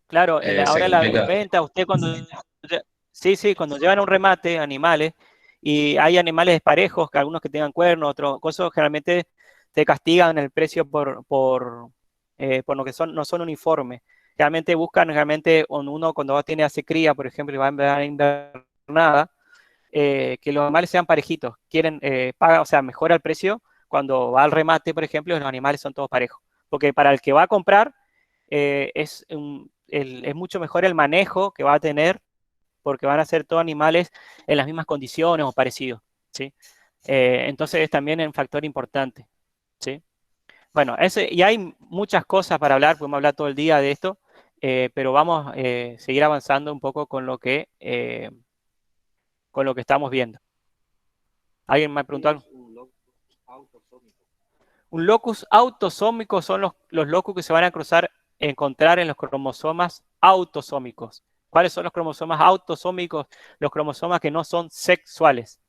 Claro, en la se hora de la complica. venta, usted cuando llevan un remate animales, y hay animales desparejos, que algunos que tengan cuernos, otros cosas, generalmente te castigan el precio por lo que no son uniformes. Realmente buscan, uno cuando hace cría, por ejemplo, y va a invernada, que los animales sean parejitos. Quieren, o sea, mejora el precio cuando va al remate, por ejemplo, y los animales son todos parejos. Porque para el que va a comprar, es mucho mejor el manejo que va a tener, porque van a ser todos animales en las mismas condiciones o parecidos, ¿sí? Entonces es también un factor importante, ¿sí? Bueno, y hay muchas cosas para hablar, podemos hablar todo el día de esto, pero vamos a seguir avanzando un poco con lo que estamos viendo. ¿Alguien me ha preguntado algo? Un locus autosómico son los locus que se van a encontrar en los cromosomas autosómicos. ¿Cuáles son los cromosomas autosómicos? Los cromosomas que no son sexuales.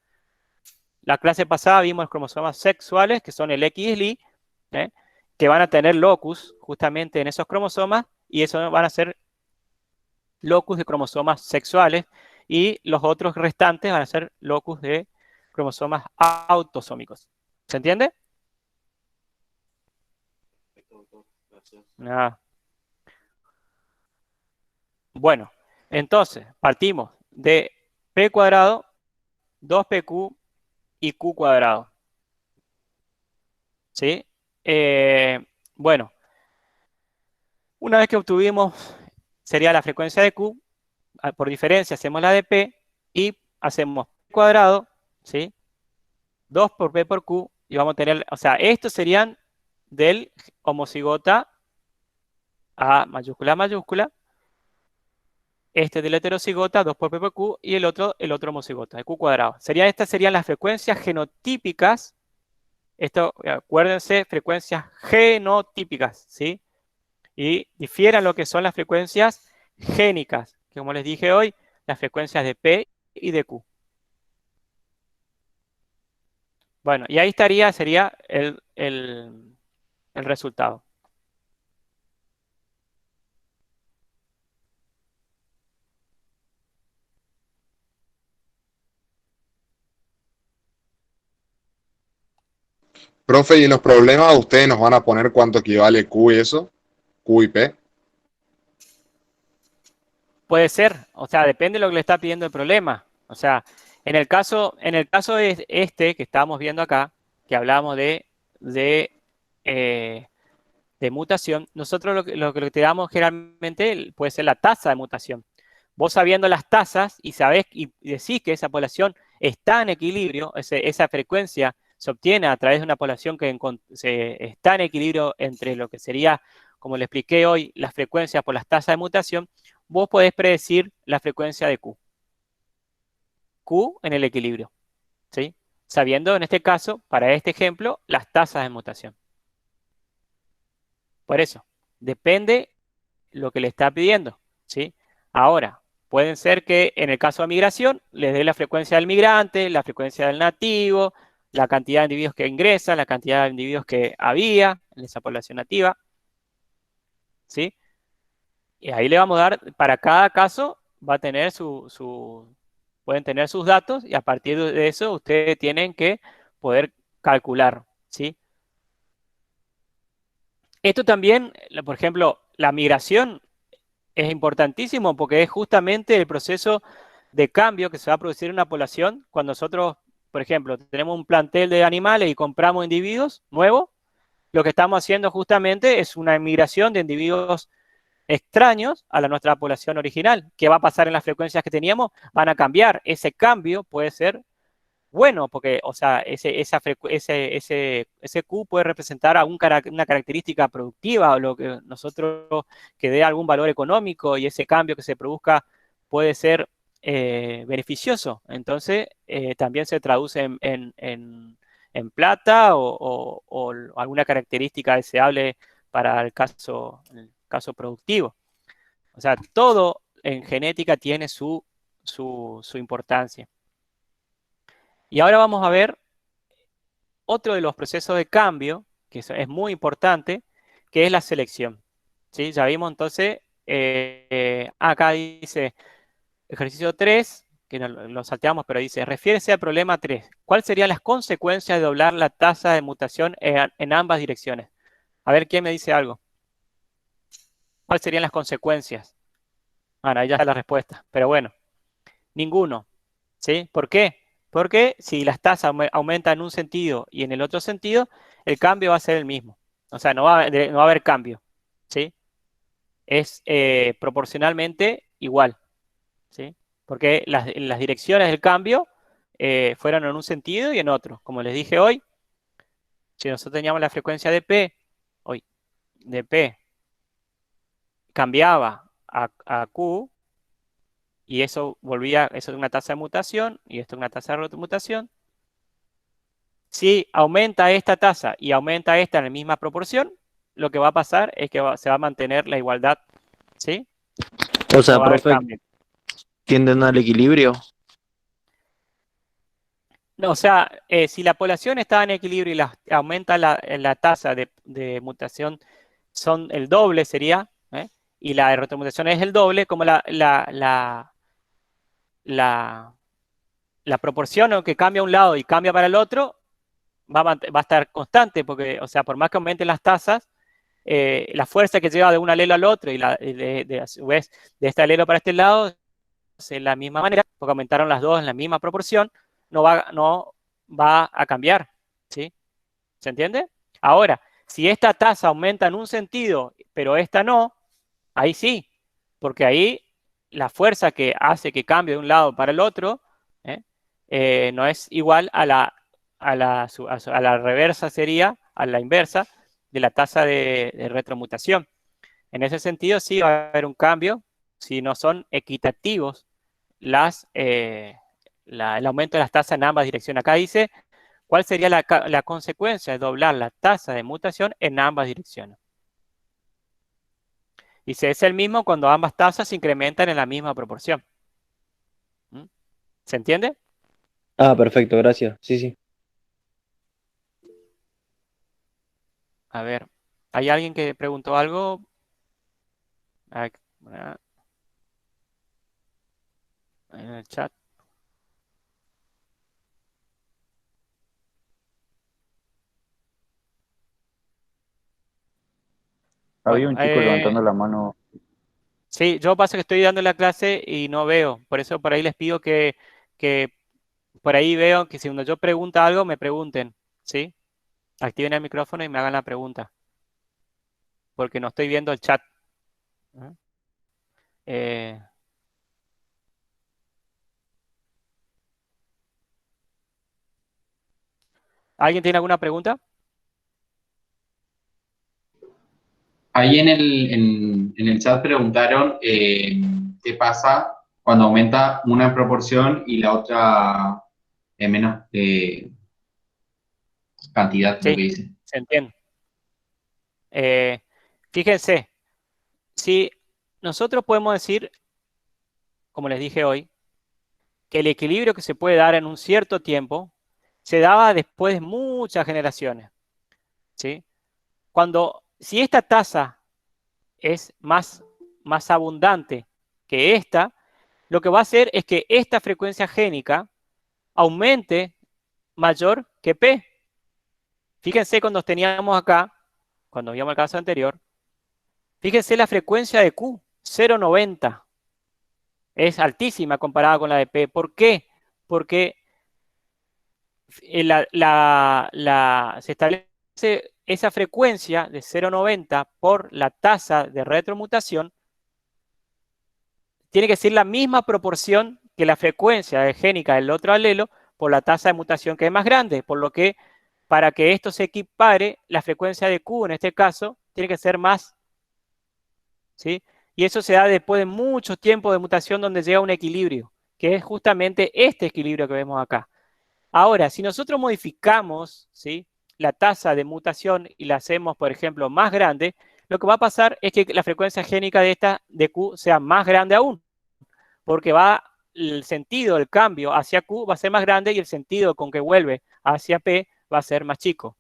La clase pasada vimos los cromosomas sexuales, que son el X y el Y, que van a tener locus justamente en esos cromosomas, y eso van a ser locus de cromosomas sexuales, y los otros restantes van a ser locus de cromosomas autosómicos. ¿Se entiende? Nada. Bueno, entonces partimos de P cuadrado, 2PQ y Q cuadrado. ¿Sí? Bueno, una vez que obtuvimos, sería la frecuencia de Q, por diferencia hacemos la de P y hacemos P cuadrado, ¿sí? 2 por P por Q, y vamos a tener, o sea, estos serían del homocigota A mayúscula mayúscula, este del heterocigota, 2 por P por Q, y el otro homocigota, de Q cuadrado. Estas serían las frecuencias genotípicas. Esto, acuérdense, frecuencias genotípicas, ¿sí? Y difieran lo que son las frecuencias génicas, que como les dije hoy, las frecuencias de P y de Q. Bueno, y ahí sería el resultado. Profe, y en los problemas ustedes nos van a poner cuánto equivale Q y eso, Q y P. Puede ser, o sea, depende de lo que le está pidiendo el problema. O sea, en el caso de este que estamos viendo acá, que hablamos de mutación, nosotros lo que te damos generalmente puede ser la tasa de mutación. Vos sabiendo las tasas y sabés y decís que esa población está en equilibrio, esa frecuencia se obtiene a través de una población que está en equilibrio entre lo que sería, como le expliqué hoy, las frecuencias por las tasas de mutación, vos podés predecir la frecuencia de Q. Q en el equilibrio, ¿sí? Sabiendo en este caso, para este ejemplo, las tasas de mutación. Por eso, depende lo que le está pidiendo, ¿sí? Ahora, Pueden ser que en el caso de migración les dé la frecuencia del migrante, la frecuencia del nativo, la cantidad de individuos que ingresan, la cantidad de individuos que había en esa población nativa, ¿sí? Y ahí le vamos a dar, para cada caso, va a tener pueden tener sus datos y a partir de eso ustedes tienen que poder calcular, ¿sí? Esto también, por ejemplo, la migración es importantísimo porque es justamente el proceso de cambio que se va a producir en una población cuando nosotros, por ejemplo, tenemos un plantel de animales y compramos individuos nuevos. Lo que estamos haciendo justamente es una migración de individuos extraños a nuestra población original. ¿Qué va a pasar en las frecuencias que teníamos? Van a cambiar. Ese cambio puede ser bueno, porque, o sea, ese Q puede representar una característica productiva o lo que nosotros que dé algún valor económico y ese cambio que se produzca puede ser beneficioso. Entonces, también se traduce en plata o alguna característica deseable para el caso productivo. O sea, todo en genética tiene su importancia. Y ahora vamos a ver otro de los procesos de cambio, que es muy importante, que es la selección. ¿Sí? Ya vimos entonces, acá dice ejercicio 3, que lo salteamos, pero dice, refiérese al problema 3. ¿Cuáles serían las consecuencias de doblar la tasa de mutación en ambas direcciones? A ver, ¿quién me dice algo? ¿Cuáles serían las consecuencias? Bueno, ahí ya está la respuesta, pero bueno, ninguno. ¿Sí? ¿Por qué? Porque si las tasas aumentan en un sentido y en el otro sentido, el cambio va a ser el mismo. O sea, no va a haber cambio. ¿Sí? Es proporcionalmente igual. ¿Sí? Porque las direcciones del cambio fueron en un sentido y en otro. Como les dije hoy, si nosotros teníamos la frecuencia de P, cambiaba a Q, y eso es una tasa de mutación, y esto es una tasa de rotomutación. Si aumenta esta tasa y aumenta esta en la misma proporción, lo que va a pasar es que se va a mantener la igualdad, ¿sí? O sea, No va a haber profe, cambio. tienden al equilibrio. No, o sea, si la población está en equilibrio y aumenta la tasa de mutación son el doble, sería, y la de rotomutación es el doble, como la proporción, ¿no?, que cambia a un lado y cambia para el otro, va a estar constante, porque, o sea, por más que aumenten las tasas, la fuerza que lleva de un alelo al otro y a su vez de este alelo para este lado, es de la misma manera, porque aumentaron las dos en la misma proporción, no va a cambiar, ¿sí? ¿Se entiende? Ahora, si esta tasa aumenta en un sentido, pero esta no, ahí sí, porque ahí la fuerza que hace que cambie de un lado para el otro no es igual a la reversa, sería a la inversa de la tasa de retromutación. En ese sentido sí va a haber un cambio si no son equitativos el aumento de las tasas en ambas direcciones. Acá dice, ¿cuál sería la consecuencia de doblar la tasa de mutación en ambas direcciones? Dice, es el mismo cuando ambas tasas se incrementan en la misma proporción. ¿Se entiende? Ah, perfecto, gracias. Sí, sí. A ver, ¿hay alguien que preguntó algo? En el chat. Había Bueno, un chico levantando la mano. sí, yo pasa que estoy dando la clase y no veo. Por eso por ahí les pido que por ahí veo que si cuando yo pregunto algo, me pregunten, ¿sí? Activen el micrófono y me hagan la pregunta. Porque no estoy viendo el chat. ¿Alguien tiene alguna pregunta? Ahí en el chat preguntaron qué pasa cuando aumenta una proporción y la otra en menos cantidad, Sí, lo que dice. se entiende. Fíjense, si nosotros podemos decir, como les dije hoy, que el equilibrio que se puede dar en un cierto tiempo se daba después de muchas generaciones, ¿sí? Si esta tasa es más abundante que esta, lo que va a hacer es que esta frecuencia génica aumente mayor que P. Fíjense cuando teníamos acá, cuando vimos el caso anterior, fíjense la frecuencia de Q, 0,90. Es altísima comparada con la de P. ¿Por qué? Porque se establece esa frecuencia de 0,90 por la tasa de retromutación, tiene que ser la misma proporción que la frecuencia génica del otro alelo por la tasa de mutación que es más grande, por lo que para que esto se equipare, la frecuencia de Q en este caso tiene que ser más, ¿sí? Y eso se da después de mucho tiempo de mutación donde llega a un equilibrio, que es justamente este equilibrio que vemos acá. Ahora, si nosotros modificamos, ¿sí?, la tasa de mutación y la hacemos, por ejemplo, más grande, lo que va a pasar es que la frecuencia génica de Q sea más grande aún, porque el sentido del cambio hacia Q va a ser más grande y el sentido con que vuelve hacia P va a ser más chico.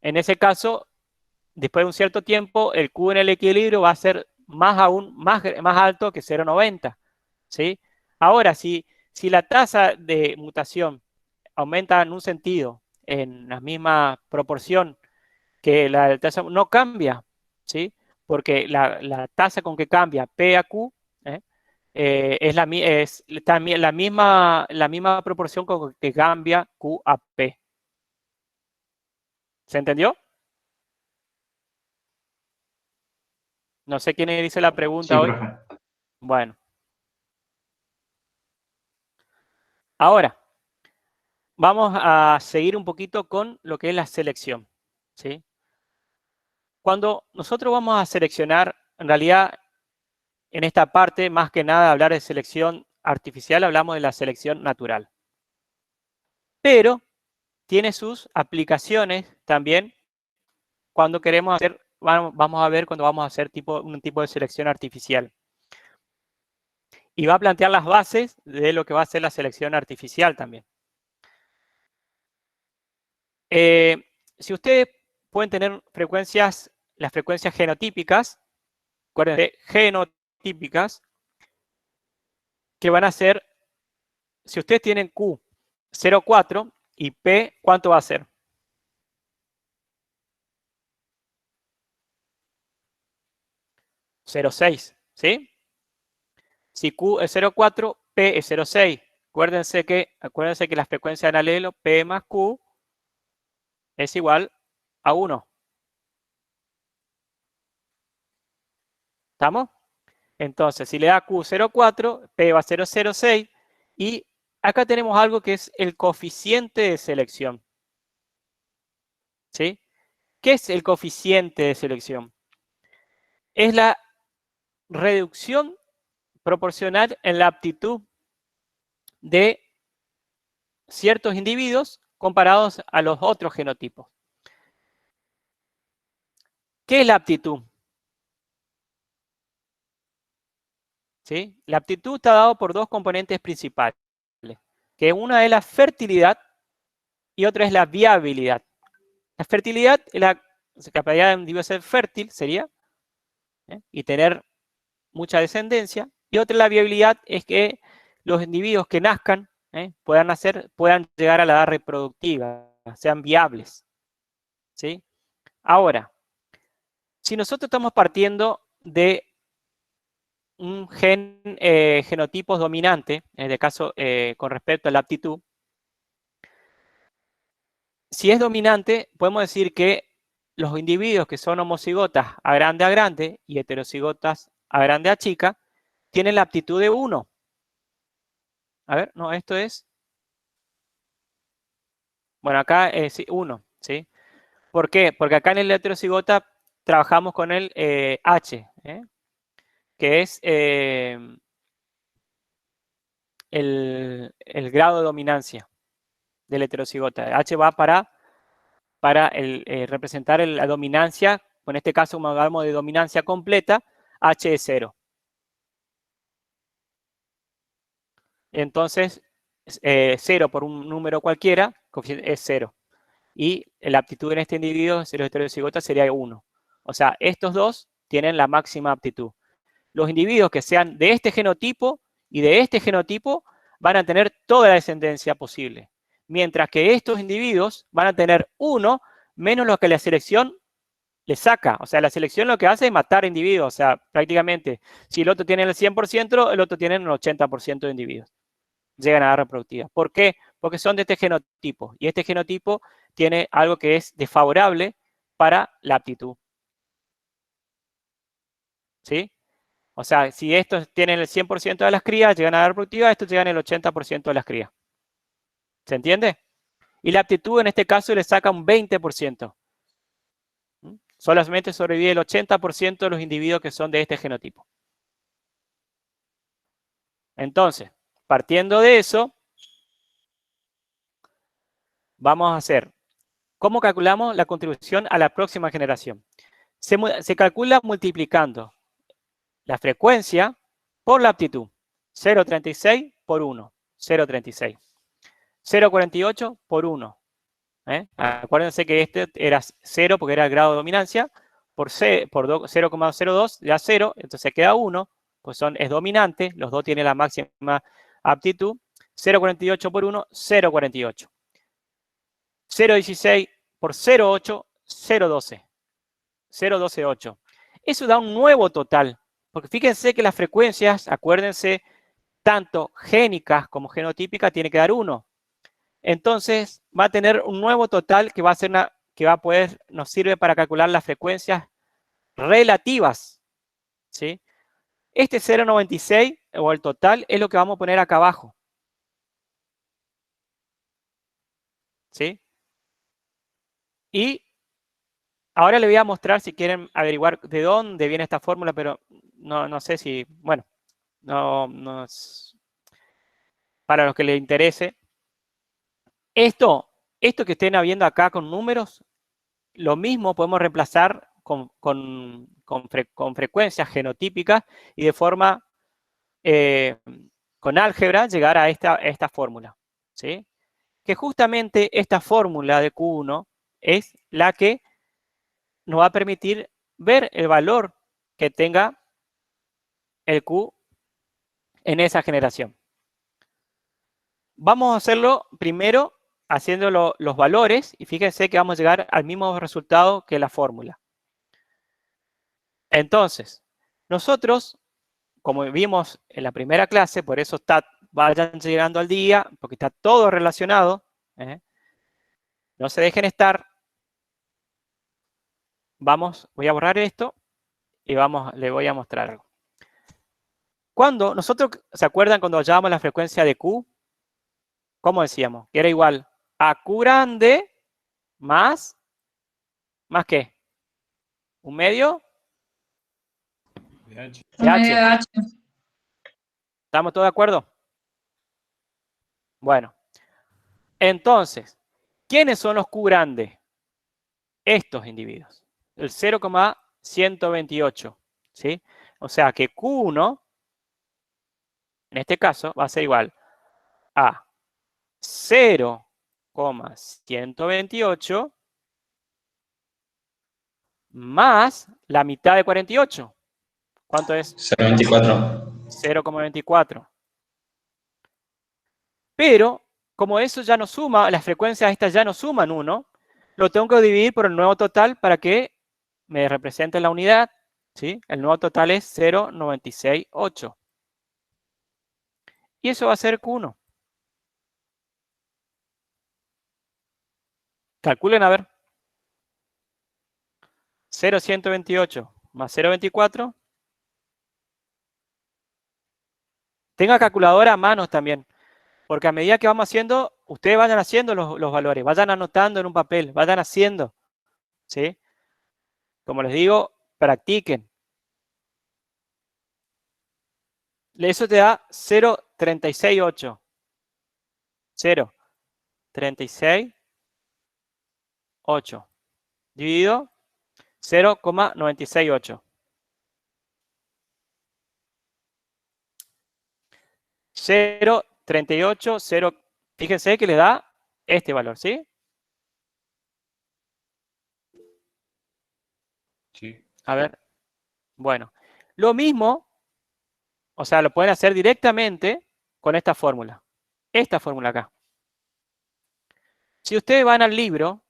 En ese caso, después de un cierto tiempo, el Q en el equilibrio va a ser más alto que 0,90, ¿sí? Ahora, si la tasa de mutación aumenta en un sentido, en la misma proporción que la tasa, no cambia, ¿sí? Porque la tasa con que cambia P a Q es también la misma proporción con que cambia Q a P. ¿Se entendió? No sé quién hizo la pregunta Sí, hoy. profe. Bueno. Ahora, vamos a seguir un poquito con lo que es la selección, ¿sí? Cuando nosotros vamos a seleccionar, en realidad, en esta parte, más que nada, hablar de selección artificial, hablamos de la selección natural. Pero tiene sus aplicaciones también cuando queremos hacer, vamos a ver cuando vamos a hacer un tipo de selección artificial. Y va a plantear las bases de lo que va a ser la selección artificial también. Si ustedes pueden tener frecuencias, las frecuencias genotípicas, acuérdense, genotípicas, que van a ser, si ustedes tienen Q 0,4 y P, ¿cuánto va a ser? 0,6, ¿sí? Si Q es 0,4, P es 0,6. Acuérdense que la frecuencia en alelo P más Q es igual a 1. ¿Estamos? Entonces, si le da Q 0,4, P va a 0,06 y acá tenemos algo que es el coeficiente de selección. ¿Sí? ¿Qué es el coeficiente de selección? Es la reducción proporcional en la aptitud de ciertos individuos comparados a los otros genotipos. ¿Qué es la aptitud? ¿Sí? La aptitud está dada por dos componentes principales, que una es la fertilidad y otra es la viabilidad. La fertilidad es la capacidad de un individuo ser fértil, sería, y tener mucha descendencia, y otra la viabilidad es que los individuos que nazcan puedan llegar a la edad reproductiva, sean viables. ¿Sí? Ahora, si nosotros estamos partiendo de un genotipo dominante, en este caso con respecto a la aptitud, si es dominante, podemos decir que los individuos que son homocigotas a grande y heterocigotas a grande a chica, tienen la aptitud de 1. A ver, no, esto es... Bueno, acá es 1, ¿sí? ¿Por qué? Porque acá en el heterocigota trabajamos con el H, que es el grado de dominancia del heterocigota. H va para representar la dominancia, en este caso, como hablamos de dominancia completa, H es 0. Entonces, 0 por un número cualquiera, coeficiente es 0. Y la aptitud en este individuo, 0 heterocigota, sería 1. O sea, estos dos tienen la máxima aptitud. Los individuos que sean de este genotipo y de este genotipo van a tener toda la descendencia posible. Mientras que estos individuos van a tener 1 menos lo que la selección le saca. O sea, la selección lo que hace es matar individuos. O sea, prácticamente, si el otro tiene el 100%, el otro tiene el 80% de individuos. Llegan a edad reproductiva. ¿Por qué? Porque son de este genotipo. Y este genotipo tiene algo que es desfavorable para la aptitud. ¿Sí? O sea, si estos tienen el 100% de las crías, llegan a edad reproductiva, estos llegan el 80% de las crías. ¿Se entiende? Y la aptitud en este caso le saca un 20%. Solamente sobrevive el 80% de los individuos que son de este genotipo. Entonces, partiendo de eso, vamos a hacer, ¿cómo calculamos la contribución a la próxima generación? Se calcula multiplicando la frecuencia por la aptitud. 0,36 por 1. 0,36. 0,48 por 1. Acuérdense que este era 0 porque era el grado de dominancia. Por 0,02 da 0, entonces queda 1. Pues es dominante. Los dos tienen la máxima aptitud. 0,48 por 1, 0,48. 0,16 por 0,8, 0,12. 0,128. Eso da un nuevo total. Porque fíjense que las frecuencias, acuérdense, tanto génicas como genotípicas, tiene que dar 1. Entonces, va a tener un nuevo total que va a ser nos sirve para calcular las frecuencias relativas. ¿Sí? Este 0,96 o el total es lo que vamos a poner acá abajo. ¿Sí? Y ahora les voy a mostrar, si quieren averiguar de dónde viene esta fórmula, pero no sé si, bueno, no es para los que les interese. Esto que estén viendo acá con números, lo mismo podemos reemplazar con frecuencias genotípicas y de forma, con álgebra, llegar a esta fórmula. ¿Sí? Que justamente esta fórmula de Q1 es la que nos va a permitir ver el valor que tenga el Q en esa generación. Vamos a hacerlo primero haciendo los valores y fíjense que vamos a llegar al mismo resultado que la fórmula. Entonces, nosotros, como vimos en la primera clase, por eso vayan llegando al día, porque está todo relacionado. No se dejen estar. Voy a borrar esto y les voy a mostrar algo. Cuando nosotros, ¿se acuerdan cuando hallábamos la frecuencia de Q? ¿Cómo decíamos? Que era igual a Q grande ¿más qué? ¿Un medio? De H. De H. ¿Estamos todos de acuerdo? Bueno. Entonces, ¿quiénes son los Q grandes? Estos individuos. El 0,128. ¿Sí? O sea que Q1, en este caso, va a ser igual a 0,128 más la mitad de 48. ¿Cuánto es? 0,24. 0,24. Pero, como eso ya no suma, las frecuencias estas ya no suman 1, lo tengo que dividir por el nuevo total para que me represente la unidad. ¿Sí? El nuevo total es 0,968. Y eso va a ser Q1. Calculen a ver. 0,128 más 0,24. Tenga calculadora a manos también. Porque a medida que vamos haciendo, ustedes vayan haciendo los valores. Vayan anotando en un papel. Vayan haciendo. ¿Sí? Como les digo, practiquen. Eso te da 0,368. 0,368. Dividido 0,968. 0,368 0,38, 0, fíjense que le da este valor, ¿sí? Sí. A ver, bueno, lo mismo, o sea, lo pueden hacer directamente con esta fórmula acá. Si ustedes van al libro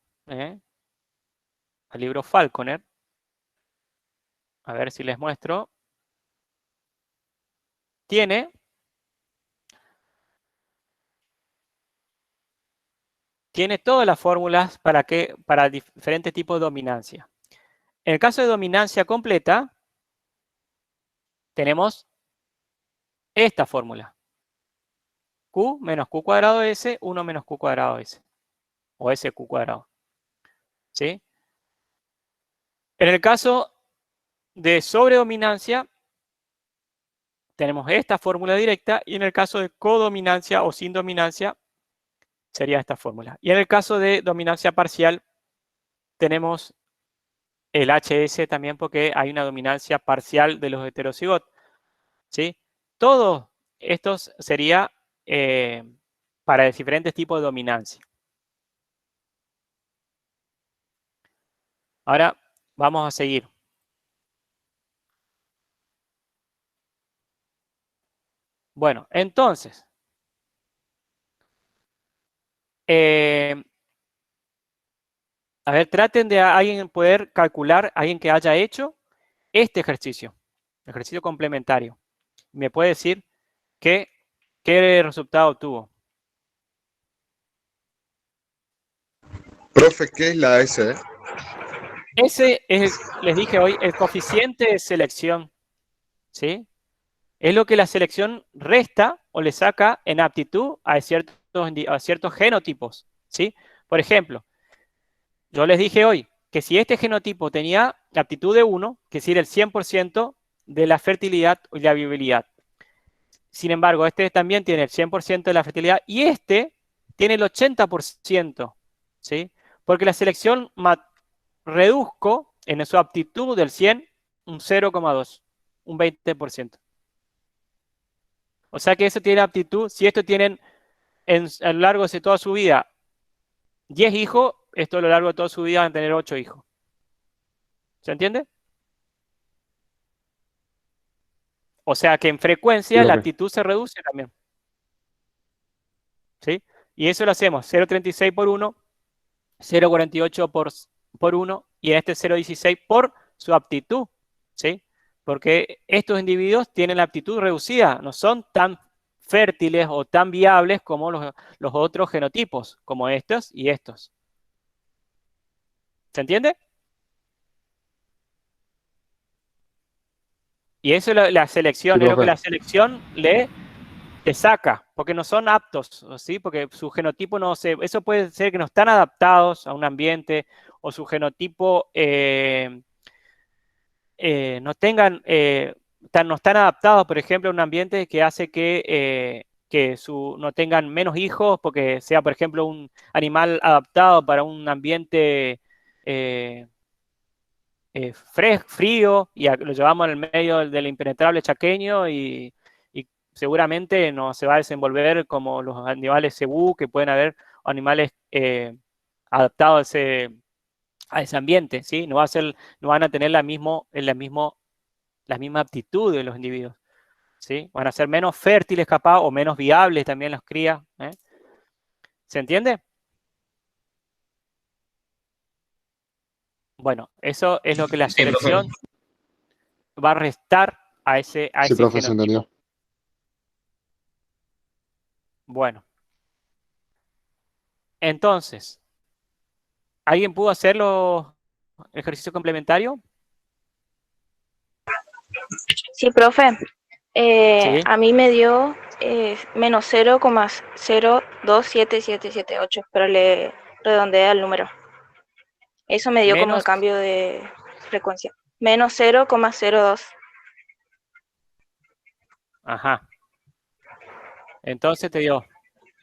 Falconer, a ver si les muestro, tiene todas las fórmulas para diferentes tipos de dominancia. En el caso de dominancia completa, tenemos esta fórmula. Q menos Q cuadrado S, 1 menos Q cuadrado S. O SQ cuadrado. ¿Sí? En el caso de sobredominancia, tenemos esta fórmula directa. Y en el caso de codominancia o sin dominancia, sería esta fórmula. Y en el caso de dominancia parcial, tenemos el HS también porque hay una dominancia parcial de los heterocigotos. ¿Sí? Todo esto sería para diferentes tipos de dominancia. Ahora vamos a seguir. Bueno, entonces, a ver, traten de alguien poder calcular, alguien que haya hecho este ejercicio complementario. ¿Me puede decir qué resultado tuvo? Profe, ¿qué es la S? Ese es, les dije hoy, el coeficiente de selección. ¿Sí? Es lo que la selección resta o le saca en aptitud a ciertos genotipos. ¿Sí? Por ejemplo, yo les dije hoy que si este genotipo tenía aptitud de 1, que es decir, el 100% de la fertilidad y la viabilidad. Sin embargo, este también tiene el 100% de la fertilidad y este tiene el 80%. ¿Sí? Porque la selección reduzco en su aptitud del 100 un 0,2, un 20%. O sea que eso tiene aptitud, si estos tienen a lo largo de toda su vida 10 hijos, esto a lo largo de toda su vida van a tener 8 hijos. ¿Se entiende? O sea que en frecuencia la aptitud se reduce también. ¿Sí? Y eso lo hacemos 0,36 por 1, 0,48 por 1 y en este 0,16 por su aptitud. ¿Sí? Porque estos individuos tienen la aptitud reducida, no son tan fértiles o tan viables como los otros genotipos, como estos y estos. ¿Se entiende? Y eso es la selección, es lo que la selección le saca, porque no son aptos, ¿sí? Porque su genotipo no se... Eso puede ser que no están adaptados a un ambiente o su genotipo no tengan... no están adaptados, por ejemplo, a un ambiente que hace que no tengan menos hijos, porque sea, por ejemplo, un animal adaptado para un ambiente frío, y lo llevamos en el medio del impenetrable chaqueño y seguramente no se va a desenvolver como los animales cebú que pueden haber, o animales adaptados a ese ambiente, ¿sí? No van a tener la misma aptitud de los individuos, ¿sí? Van a ser menos fértiles capaz o menos viables también las crías. ¿Se entiende? Bueno, eso es lo que la selección va a restar a ese profe, se genotipo. entendió. Bueno. Entonces, ¿alguien pudo hacer los ejercicios complementarios? Sí, profe. Sí. A mí me dio menos 0,027778, pero le redondeé al número. Eso me dio como el cambio de frecuencia. Menos 0,02. Ajá. Entonces te dio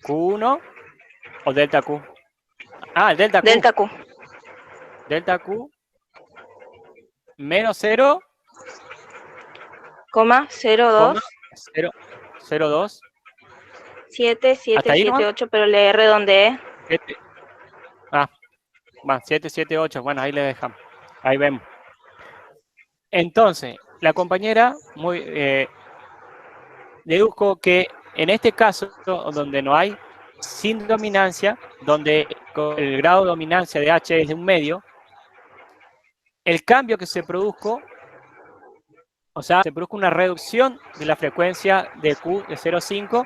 Q1 o delta Q. Ah, el delta Q. Delta Q. Delta Q menos 0,02. 7, 7, ¿Hasta ahí 7, nomás? 8, pero le redondeé. 7. Ah, va, 7, 7, 8. Bueno, ahí le dejamos. Ahí vemos. Entonces, la compañera dedujo que en este caso, donde no hay sin dominancia, donde el grado de dominancia de H es de 1 medio, el cambio que se produjo, o sea, se produjo una reducción de la frecuencia de Q de 0,5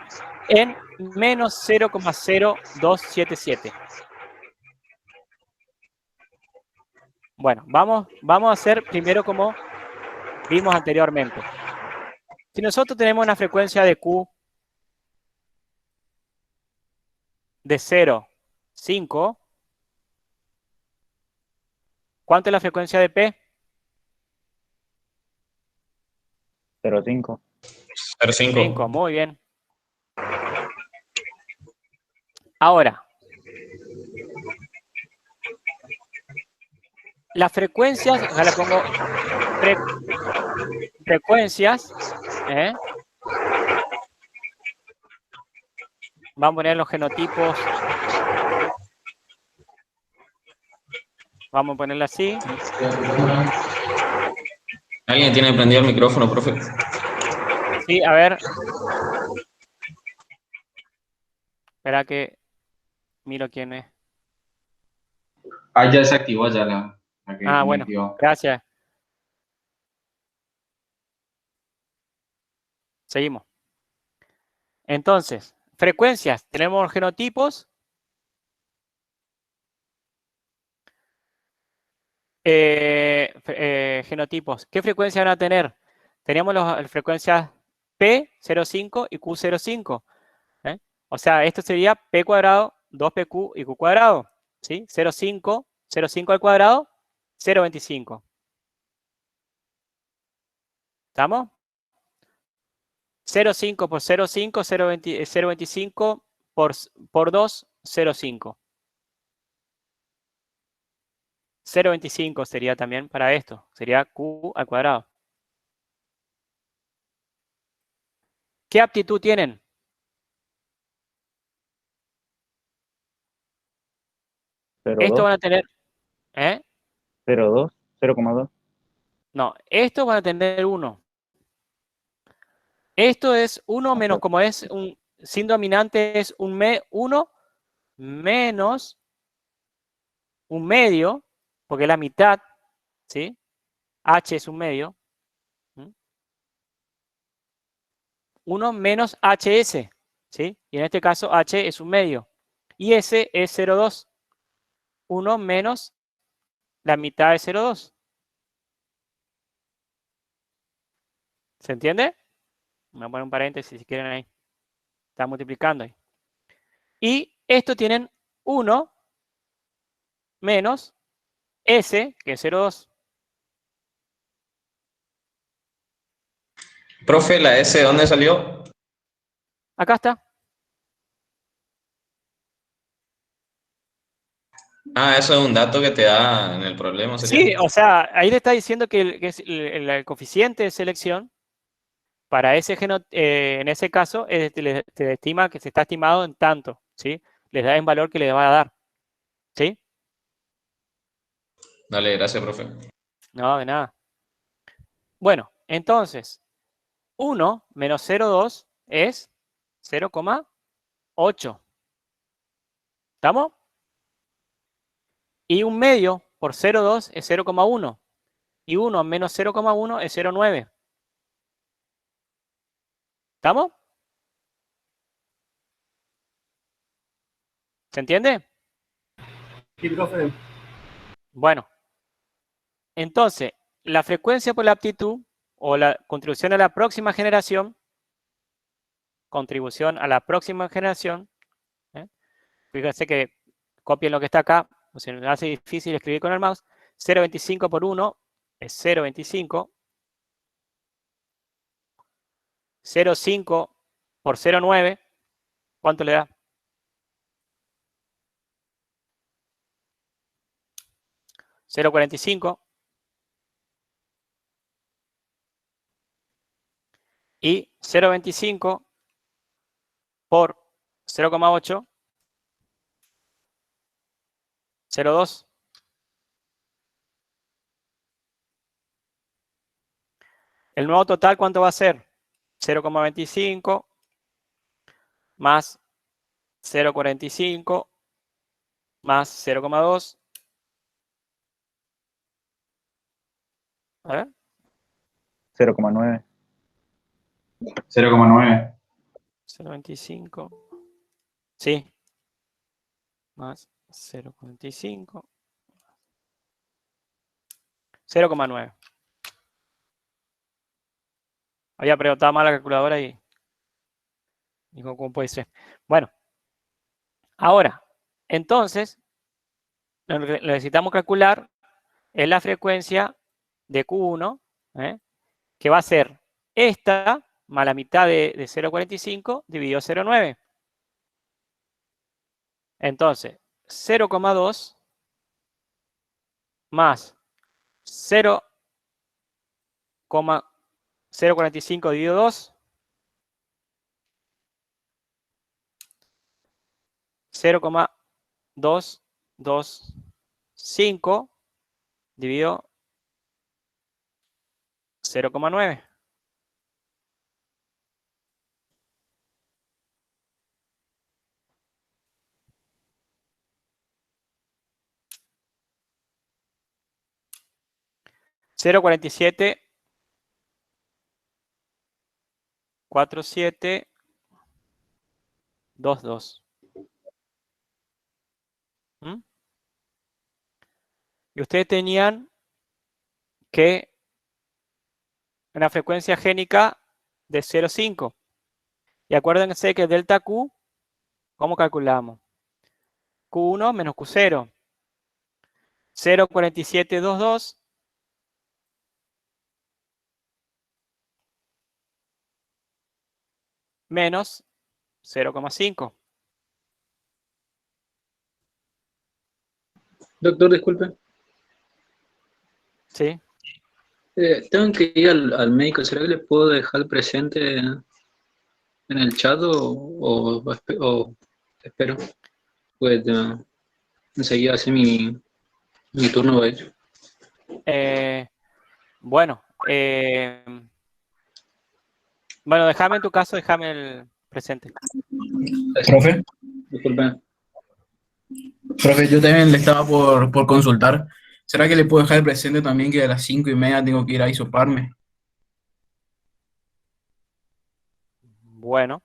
en menos 0,0277. Bueno, vamos a hacer primero como vimos anteriormente. Si nosotros tenemos una frecuencia de Q de 0,5, ¿cuánto es la frecuencia de P? 0,5. 0,5. Muy bien. Ahora, las frecuencias, acá le pongo frecuencias, vamos a poner los genotipos, vamos a ponerlo así. ¿Alguien tiene prendido el micrófono, profe? Sí, a ver. Espera que miro quién es. Ah, ya se activó ya la que Bueno, metió. gracias. Seguimos. Entonces, frecuencias. Tenemos genotipos. Genotipos. ¿Qué frecuencia van a tener? Teníamos las frecuencias P05 y Q05. O sea, esto sería P cuadrado, 2PQ y Q cuadrado. ¿Sí? 0,5 al cuadrado, 0,25. ¿Estamos? 0,5 por 0,5, 0,25 por 2, 0,5. 0,25 sería también para esto. Sería Q al cuadrado. ¿Qué aptitud tienen? Esto van a tener... 0,2, 0,2. No, estos van a tener 1. Esto es 1 menos, como es un sin dominante, es 1 menos un medio, porque es la mitad, ¿sí? H es un medio. 1 menos HS, ¿sí? Y en este caso H es un medio. Y S es 0,2. 1 menos la mitad de 0,2. ¿Se entiende? Voy a poner un paréntesis si quieren ahí. Está multiplicando ahí. Y esto tienen 1 menos S, que es 0,2. Profe, ¿la S de dónde salió? Acá está. Ah, eso es un dato que te da en el problema, ¿sería? Sí, o sea, ahí le está diciendo que el coeficiente de selección para ese en ese caso te estima que se está estimado en tanto, ¿sí? Les da el valor que le va a dar, ¿sí? Dale, gracias, profe. No, de nada. Bueno, entonces, 1 menos 0,2 es 0,8. ¿Estamos? Y un medio por 0,2 es 0,1. Y 1 menos 0,1 es 0,9. ¿Estamos? ¿Se entiende? Sí, profe. Bueno. Entonces, la frecuencia por la aptitud o la contribución a la próxima generación, fíjense que copien lo que está acá, o se me hace difícil escribir con el mouse, 0,25 por 1 es 0,25, 0,5 por 0,9, ¿cuánto le da? 0,45 y 0,25 por 0,8, 0,2. El nuevo total, ¿cuánto va a ser? 0,25 más 0,45 más 0,2. A ver. 0,9. 0,9. 0,25. Sí. Más 0,45. 0,9. Había preguntado mal la calculadora y digo, ¿cómo puede ser? Bueno. Ahora, entonces, lo que necesitamos calcular es la frecuencia de Q1, que va a ser esta más la mitad de 0,45 dividido 0,9. Entonces, 0,2 más 0,045 dividido 2, 0,225 dividido 0,9. $0,47 4722. Y ustedes tenían que una frecuencia génica de 0,5. Y acuérdense que delta Q, ¿cómo calculamos? Q1 menos Q0. 0,4722 menos 0,5. Doctor, disculpe. Sí. Tengo que ir al médico. ¿Será que le puedo dejar presente en el chat o espero? Pues enseguida hace mi turno va a ir. Bueno, déjame en tu caso, déjame el presente. Profe. Disculpe. Profe, yo también le estaba por consultar. ¿Será que le puedo dejar el presente también que a las 5:30 tengo que ir a hisoparme? Bueno.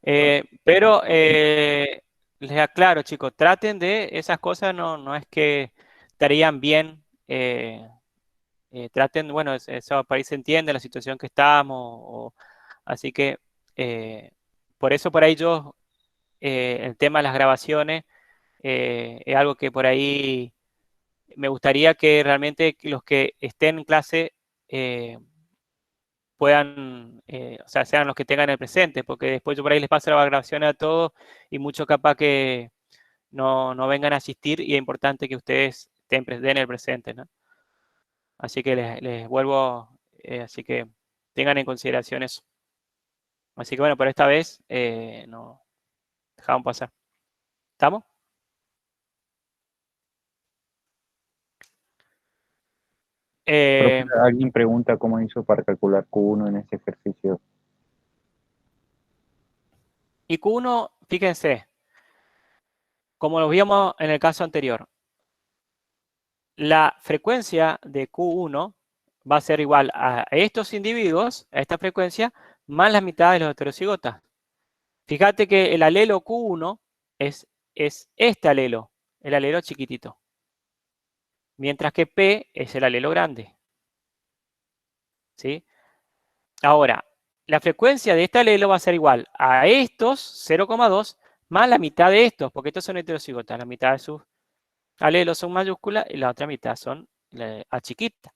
Pero les aclaro, chicos, traten de esas cosas, no es que estarían bien. Traten, bueno, eso país se entiende la situación que estamos, así que por eso por ahí yo, el tema de las grabaciones es algo que por ahí me gustaría que realmente los que estén en clase puedan, o sea, sean los que tengan el presente, porque después yo por ahí les paso la grabación a todos y muchos capaz que no vengan a asistir y es importante que ustedes den el presente, ¿no? Así que les vuelvo, así que tengan en consideración eso. Así que bueno, por esta vez no dejamos pasar. ¿Estamos? Profe, alguien pregunta cómo hizo para calcular Q1 en este ejercicio. Y Q1, fíjense, como lo vimos en el caso anterior, la frecuencia de Q1 va a ser igual a estos individuos, a esta frecuencia, más la mitad de los heterocigotas. Fíjate que el alelo Q1 es este alelo, el alelo chiquitito. Mientras que P es el alelo grande. ¿Sí? Ahora, la frecuencia de este alelo va a ser igual a estos 0,2 más la mitad de estos, porque estos son heterocigotas. La mitad de sus alelos son mayúsculas y la otra mitad son A chiquita.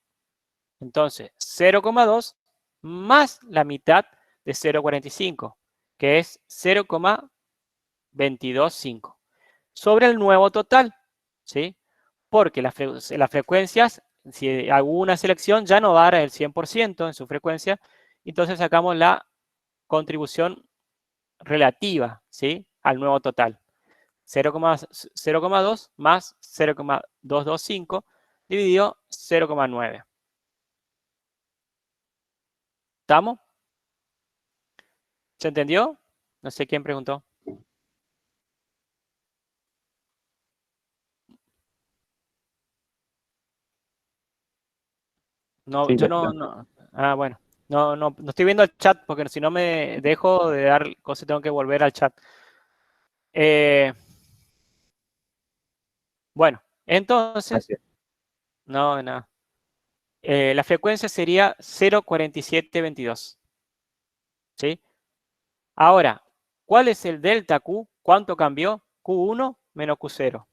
Entonces, 0,2 más la mitad de 0,45, que es 0,225, sobre el nuevo total, ¿sí? Porque las frecuencias, si hago una selección, ya no va a dar el 100% en su frecuencia, entonces sacamos la contribución relativa, ¿sí? Al nuevo total. 0,2 más 0,225 dividido 0,9. ¿Estamos? ¿Se entendió? No sé quién preguntó. No, Sí, yo no. Ah, bueno. No estoy viendo el chat porque si no me dejo de dar cosas, tengo que volver al chat. Bueno, entonces. No, nada. La frecuencia sería 0,4722. ¿Sí? Ahora, ¿cuál es el delta Q? ¿Cuánto cambió? Q1 menos Q0.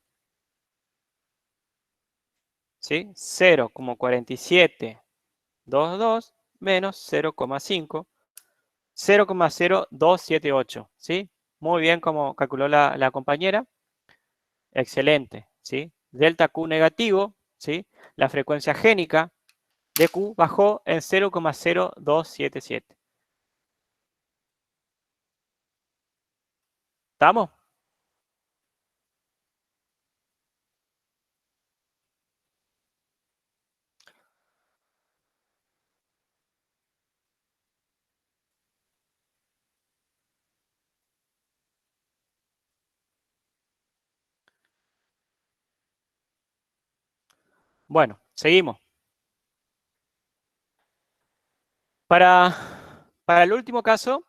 ¿Sí? 0,4722 menos 0,5. 0,0278. ¿Sí? Muy bien como calculó la compañera. Excelente. ¿Sí? Delta Q negativo. ¿Sí? La frecuencia génica de Q bajó en 0,0277. ¿Estamos? Bueno, seguimos. Para el último caso,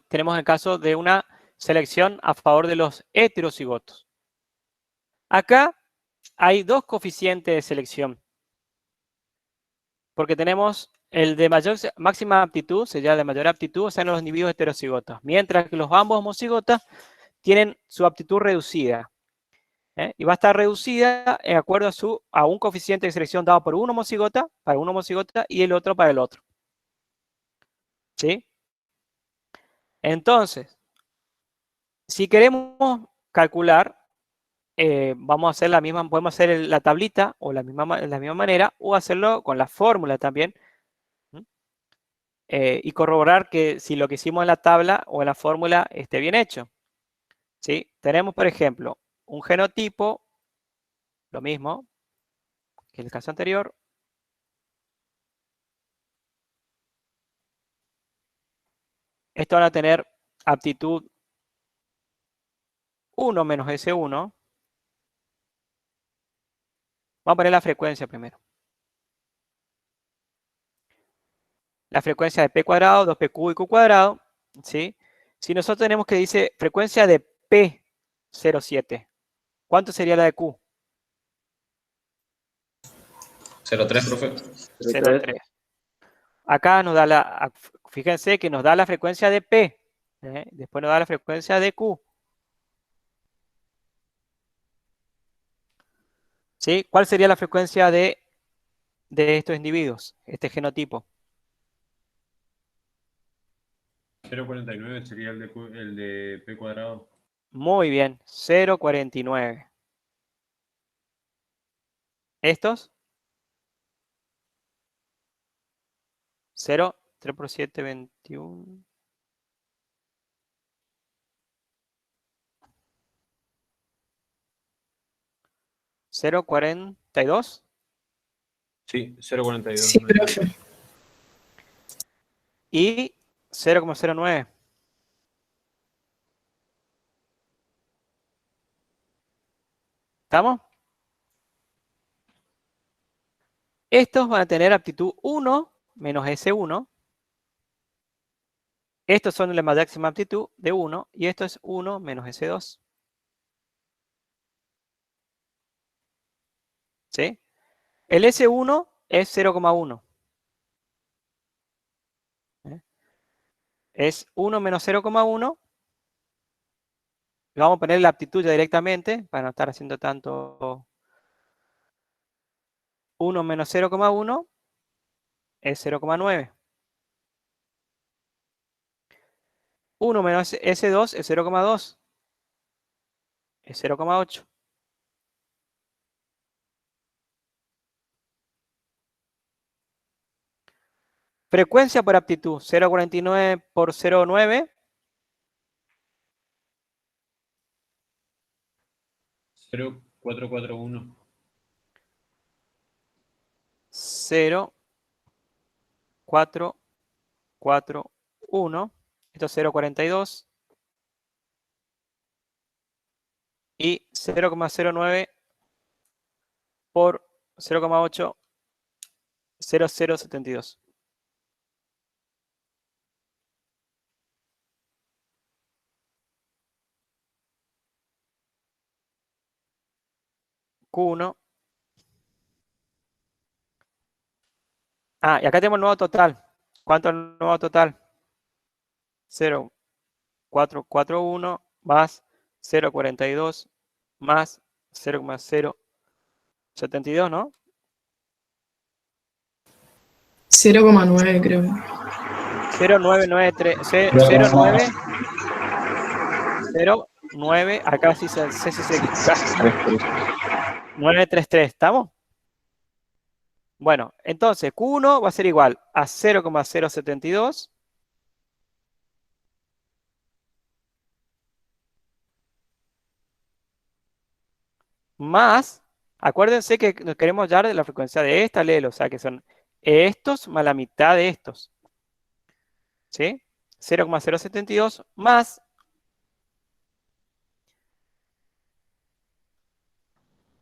tenemos el caso de una selección a favor de los heterocigotos. Acá hay dos coeficientes de selección. Porque tenemos el de máxima aptitud, sería de mayor aptitud, o sea, en los individuos heterocigotos. Mientras que los ambos homocigotas tienen su aptitud reducida. Y va a estar reducida de acuerdo a un coeficiente de selección dado por un homocigota, para un homocigota, y el otro para el otro. ¿Sí? Entonces, si queremos calcular, vamos a hacer podemos hacer la tablita o la misma manera, o hacerlo con la fórmula también. Y corroborar que si lo que hicimos en la tabla o en la fórmula esté bien hecho. ¿Sí? Tenemos, por ejemplo, un genotipo, lo mismo que en el caso anterior. Esto van a tener aptitud 1 menos S1. Vamos a poner la frecuencia primero. La frecuencia de P cuadrado, 2PQ y Q cuadrado. ¿Sí? Si nosotros tenemos que dice frecuencia de P07, ¿cuánto sería la de Q? 0,3, profe. 0,3. Acá nos da fíjense que nos da la frecuencia de P. Después nos da la frecuencia de Q. ¿Sí? ¿Cuál sería la frecuencia de estos individuos, este genotipo? 0,49 sería el de P cuadrado. Muy bien, 0,49. ¿Estos? 0, 3 por 7, 21. ¿0,42? Sí, 0,42. Sí, profe. Y 0,09. ¿Estamos? Estos van a tener aptitud 1 menos S1. Estos son la máxima aptitud de 1 y esto es 1 menos S2. ¿Sí? El S1 es 0,1. Es 1 menos 0,1. Vamos a poner la aptitud ya directamente para no estar haciendo tanto. 1 menos 0,1 es 0,9. 1 menos S2 es 0,2. Es 0,8. Frecuencia por aptitud, 0,49 por 0,9. 0,441. 0,441. Esto es 0,42. Y 0,09 por 0,8, 0,072. Q1. Ah, y acá tenemos el nuevo total. ¿Cuánto es el nuevo total? 0,441 más 0,42 más 0,072, ¿no? 0,9 creo. 0,993, 0,9, acá sí se 933, ¿estamos? Bueno, entonces Q1 va a ser igual a 0,072 más, acuérdense que nos queremos hallar de la frecuencia de esta alelo, o sea que son estos más la mitad de estos. ¿Sí? 0,072 más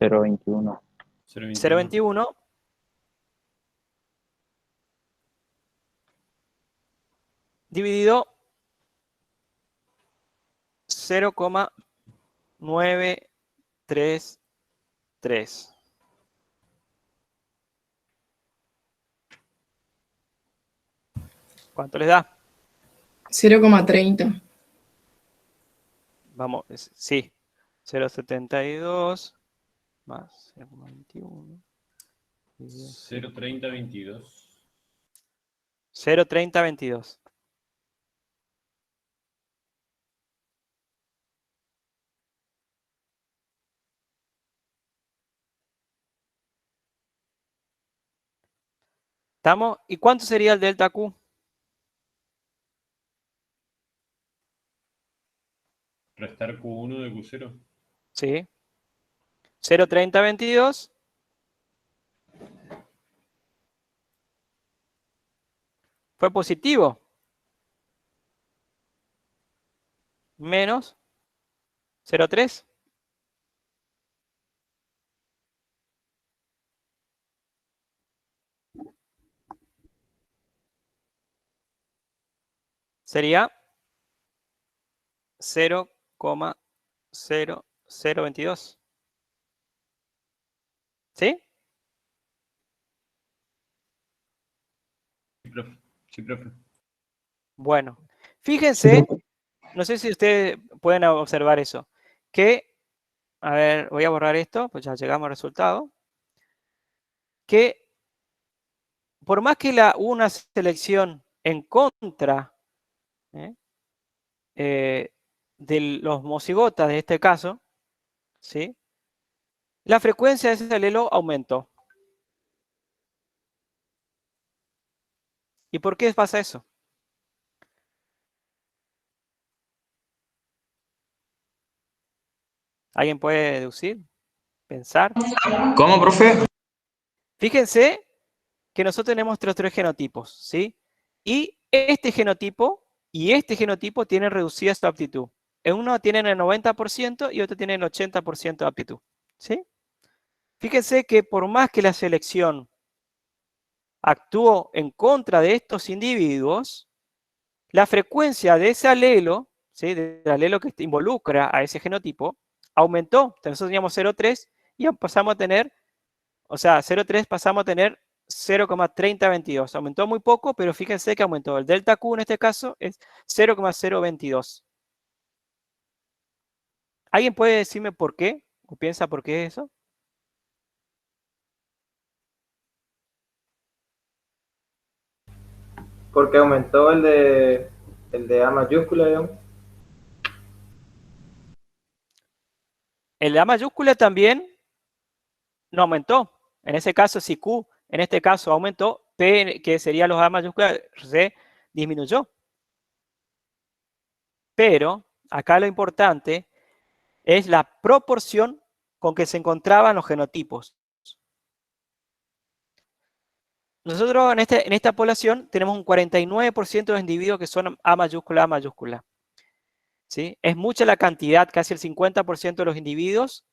0,21. 0,21 dividido 0,933. ¿Cuánto les da? 0,30. Vamos, sí. 0,72 más 0,21. 0,3022. 0,3022. ¿Estamos? ¿Y cuánto sería el delta Q? Restar Q1 de Q0. Sí. 0,3022 fue positivo. Menos 0,3. Sería 0,0022. ¿Sí? Sí, profe. Sí, profe. Bueno, fíjense, no sé si ustedes pueden observar eso, que, a ver, voy a borrar esto, pues ya llegamos al resultado, que por más que una selección en contra de los mocigotas de este caso, ¿sí? La frecuencia de ese alelo aumentó. ¿Y por qué pasa eso? ¿Alguien puede deducir? ¿Pensar? ¿Cómo, profe? Fíjense que nosotros tenemos tres genotipos, ¿sí? Y este genotipo tienen reducida su aptitud. En uno tienen el 90% y otro tienen el 80% de aptitud, ¿sí? Fíjense que por más que la selección actuó en contra de estos individuos, la frecuencia de ese alelo, ¿sí? Del alelo que involucra a ese genotipo, aumentó. Nosotros teníamos 0,3 y pasamos a tener, o sea, 0,3 pasamos a tener 0,3022. Aumentó muy poco, pero fíjense que aumentó. El delta Q en este caso es 0,022. ¿Alguien puede decirme por qué? ¿O piensa por qué es eso? Porque aumentó el de A mayúscula, digamos. El de A mayúscula también no aumentó. En ese caso, si Q en este caso aumentó, P, que sería los A mayúsculas, se disminuyó. Pero acá lo importante es la proporción con que se encontraban los genotipos. Nosotros en esta población tenemos un 49% de los individuos que son A mayúscula, A mayúscula. ¿Sí? Es mucha la cantidad, casi el 50% de los individuos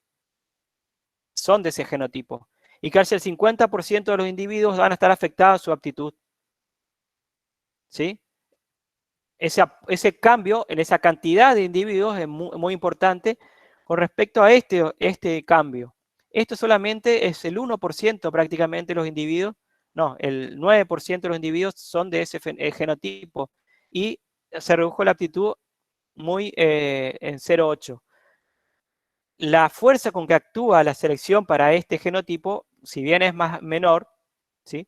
son de ese genotipo. Y casi el 50% de los individuos van a estar afectados a su aptitud. ¿Sí? Ese cambio en esa cantidad de individuos es muy importante con respecto a este cambio. Esto solamente es el 1% prácticamente de los individuos. No, el 9% de los individuos son de ese genotipo. Y se redujo la aptitud muy en 0,8. La fuerza con que actúa la selección para este genotipo, si bien es menor, ¿sí?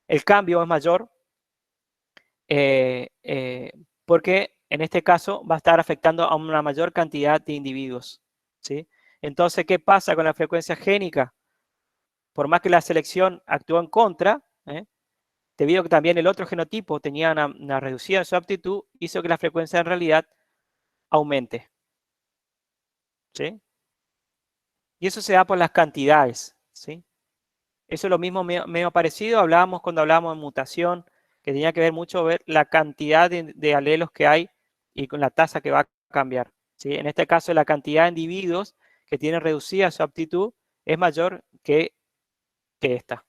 El cambio es mayor, porque en este caso va a estar afectando a una mayor cantidad de individuos, ¿sí? Entonces, ¿qué pasa con la frecuencia génica? Por más que la selección actúa en contra, debido a que también el otro genotipo tenía una reducida en su aptitud, hizo que la frecuencia en realidad aumente. ¿Sí? Y eso se da por las cantidades. ¿Sí? Eso es lo mismo medio parecido, hablábamos cuando hablábamos de mutación, que tenía que ver mucho ver la cantidad de alelos que hay y con la tasa que va a cambiar. ¿Sí? En este caso, la cantidad de individuos que tienen reducida su aptitud es mayor que esta.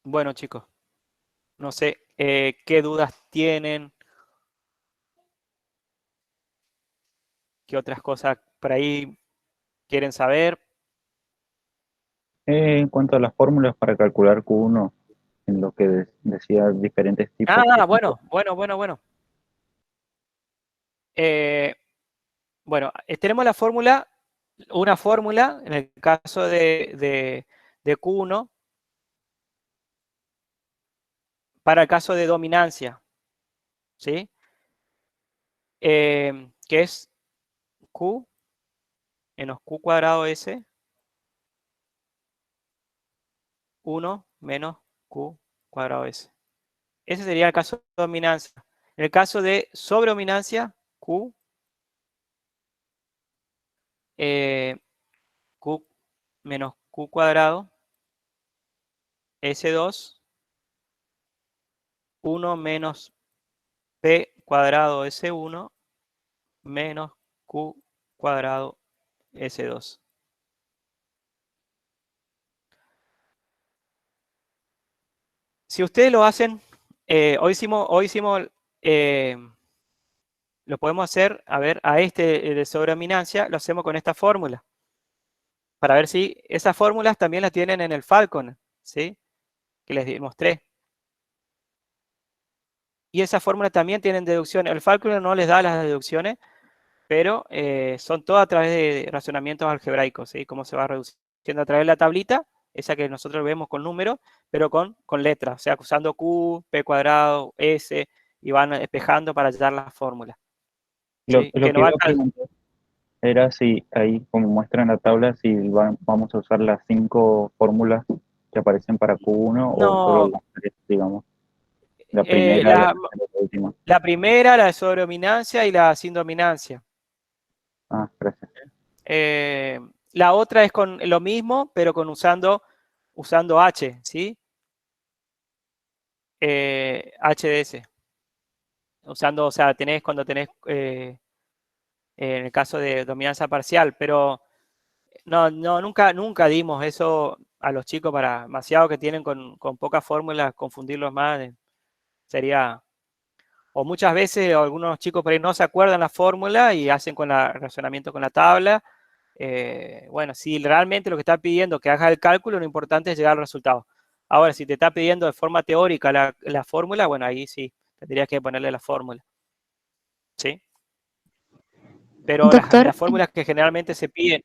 Bueno, chicos, no sé qué dudas tienen, qué otras cosas por ahí quieren saber. En cuanto a las fórmulas para calcular Q1, en lo que decía diferentes tipos. Bueno. Bueno, tenemos la fórmula, una fórmula, en el caso de Q1, para el caso de dominancia, ¿sí? Que es Q menos Q cuadrado S, 1 menos Q cuadrado S. Ese sería el caso de dominancia. En el caso de sobredominancia, Q, Q menos Q cuadrado, S2, 1 menos P cuadrado S1, menos Q cuadrado S2. Si ustedes lo hacen, hoy hicimos lo podemos hacer, a ver, a este de sobredominancia, lo hacemos con esta fórmula. Para ver si esas fórmulas también las tienen en el Falcon, ¿sí? Que les mostré. Y esas fórmulas también tienen deducciones. El Falcon no les da las deducciones, pero son todas a través de razonamientos algebraicos, ¿sí? Cómo se va reduciendo a través de la tablita, esa que nosotros vemos con números, pero con letras, o sea, usando Q, P cuadrado, S, y van despejando para hallar las fórmulas. Lo ¿Sí? que Que no iba a preguntar era si ahí, como muestra en la tabla, si vamos a usar las 5 fórmulas que aparecen para Q1 o solo las 3, digamos. La primera, la última. La primera, la de sobredominancia y la sin dominancia. Ah, gracias. La otra es con lo mismo, pero usando H, ¿sí? HDS. Usando, o sea, cuando tenés, en el caso de dominancia parcial, pero nunca dimos eso a los chicos para demasiado que tienen con pocas fórmulas, confundirlos más, sería... O muchas veces algunos chicos por ahí no se acuerdan la fórmula y hacen con el razonamiento con la tabla. Bueno, si realmente lo que está pidiendo que hagas el cálculo, lo importante es llegar al resultado. Ahora, si te está pidiendo de forma teórica la fórmula, bueno, ahí sí, tendrías que ponerle la fórmula. ¿Sí? Pero las fórmulas que generalmente se piden,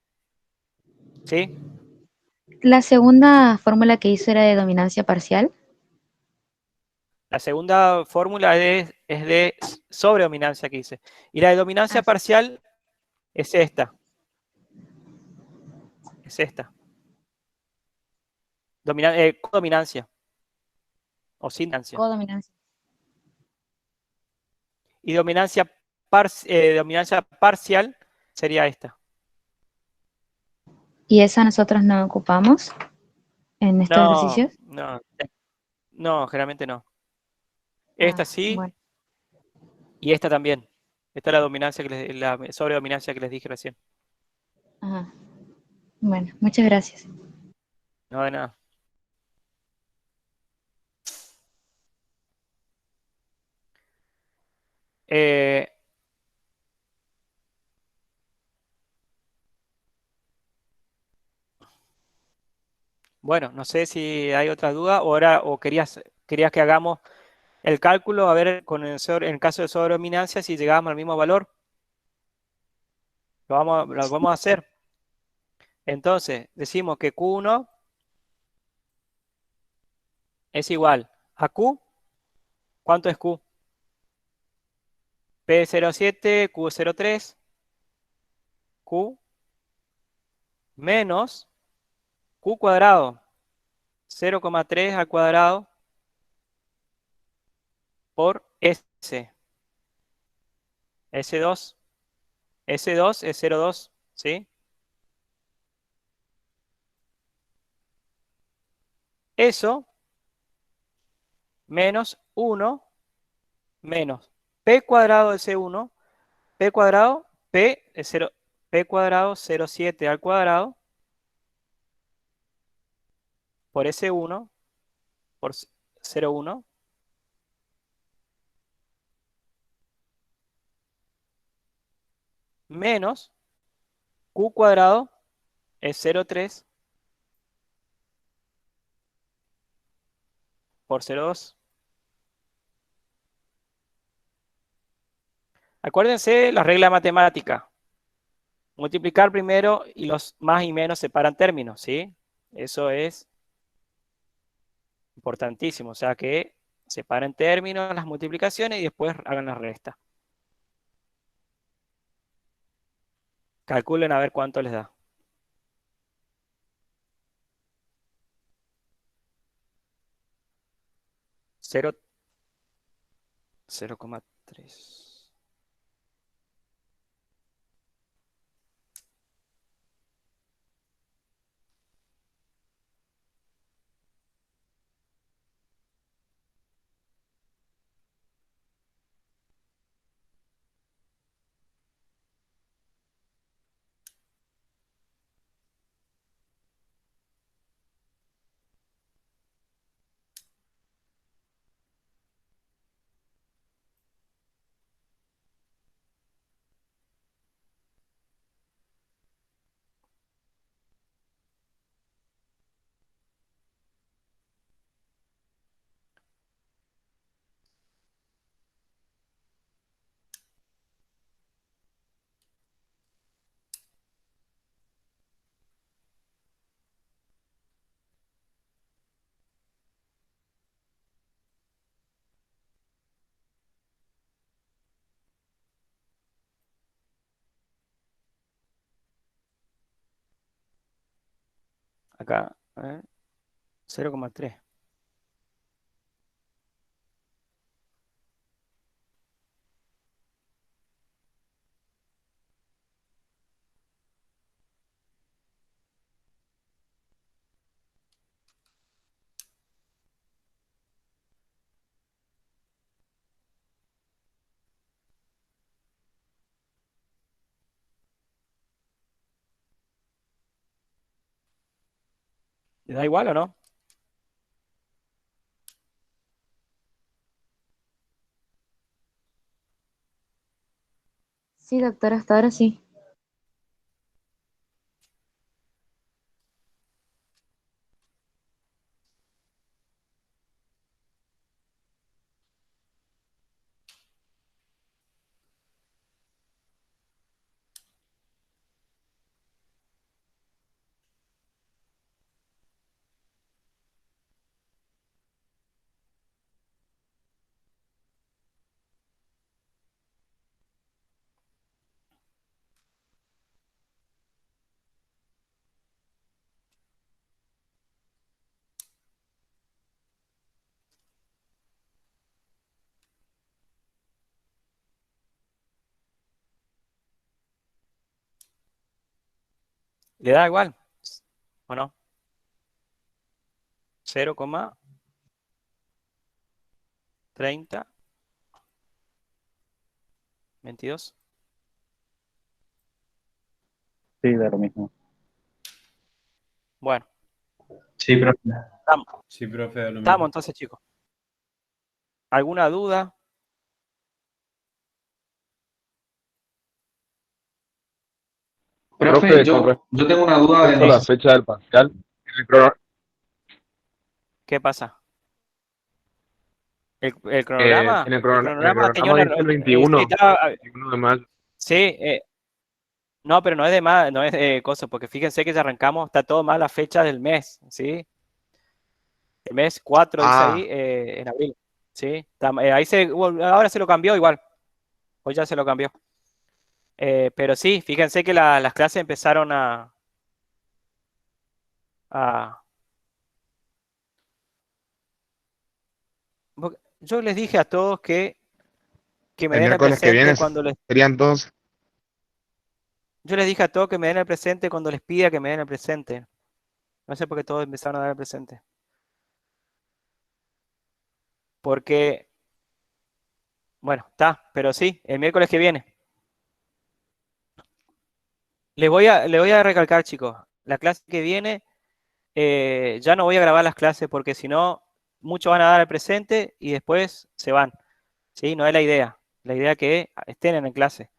¿sí? La segunda fórmula que hizo era de dominancia parcial. La segunda fórmula es de sobredominancia que hice. Y la de dominancia parcial es esta. Es esta. Codominancia. O sin dominancia. Codominancia. Y dominancia parcial sería esta. ¿Y esa nosotros no ocupamos en estos ejercicios? No, generalmente no. Esta sí, Bueno. y esta también. Esta es la dominancia la sobredominancia que les dije recién. Ajá. Bueno, muchas gracias. No, de nada. Bueno, no sé si hay otra duda o querías que hagamos el cálculo, a ver en el caso de sobredominancia si llegamos al mismo valor. Lo vamos a hacer. Entonces, decimos que Q1 es igual a Q. ¿Cuánto es Q? P07, Q03, Q menos Q cuadrado, 0,3 al cuadrado por S. S2. S2 es 0,2, ¿sí? Eso menos 1 menos P cuadrado de C1, P cuadrado, P es 0, P cuadrado 0,7 al cuadrado por S1 por 0,1 menos Q cuadrado es 0,3 por 0,2. Acuérdense la regla matemática. Multiplicar primero y los más y menos separan términos, ¿sí? Eso es importantísimo. O sea que separen términos las multiplicaciones y después hagan la resta. Calculen a ver cuánto les da. 0,3. Acá, a ver, 0,3. ¿Le da igual o no? Sí, doctor, hasta ahora sí. ¿Le da igual? ¿O no? 0,30. 22. Sí, da lo mismo. Bueno. Sí, profe. Estamos. Sí, profe, da lo Estamos mismo. entonces, chicos. ¿Alguna duda? Profe, yo tengo una duda de la fecha del parcial. ¿Qué pasa? ¿El cronograma? En el cronograma tenía cronograma dice el 21, sí, estaba, 21 de mayo. sí, no, pero no es de más, no es de cosas, porque fíjense que ya arrancamos, está todo mal la fecha del mes, ¿sí? El mes 4 dice ahí, en abril, ¿sí? Ahí ahora se lo cambió igual, hoy ya se lo cambió. Pero sí, fíjense que las clases empezaron a yo les dije a todos que me El den el miércoles que presente viene cuando les... serían dos. Yo les dije a todos que me den el presente cuando les pida que me den el presente. No sé por qué todos empezaron a dar el presente. Porque, bueno, está, pero sí, el miércoles que viene. Les voy a recalcar, chicos, la clase que viene, ya no voy a grabar las clases porque si no, muchos van a dar el presente y después se van. ¿Sí? No es la idea. La idea es que estén en clase.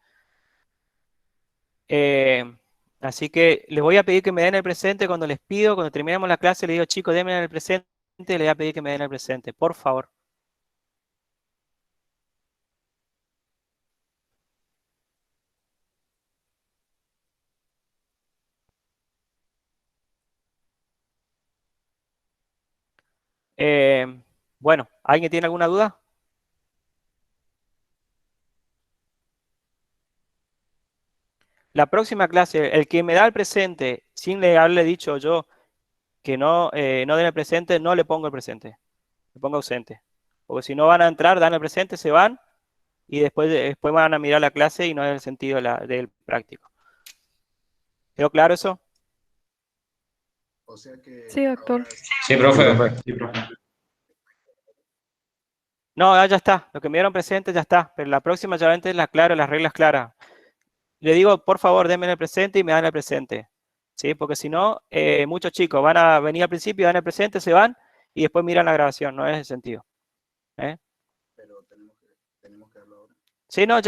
Así que les voy a pedir que me den el presente cuando les pido, cuando terminemos la clase, les digo, chicos, denme el presente, les voy a pedir que me den el presente, por favor. Bueno, ¿alguien tiene alguna duda? La próxima clase, el que me da el presente, sin haberle dicho yo que no den el presente, no le pongo el presente, le pongo ausente. Porque si no van a entrar, dan el presente, se van y después van a mirar la clase y no es el sentido del práctico. ¿Quedó claro eso? Sí, doctor. Sí, profe. Sí, profe. No, ya está. Lo que me dieron presente ya está. Pero la próxima ya ven las reglas claras. Le digo, por favor, denme el presente y me dan el presente. ¿Sí? Porque si no, muchos chicos van a venir al principio, dan el presente, se van y después miran la grabación. No es el sentido. Pero tenemos que darlo ahora. Sí, no,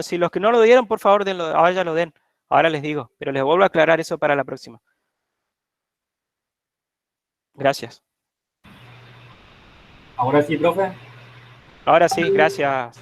si los que no lo dieron, por favor, denlo, ahora ya lo den. Ahora les digo. Pero les vuelvo a aclarar eso para la próxima. Gracias. Ahora sí, profe. Ahora sí, gracias.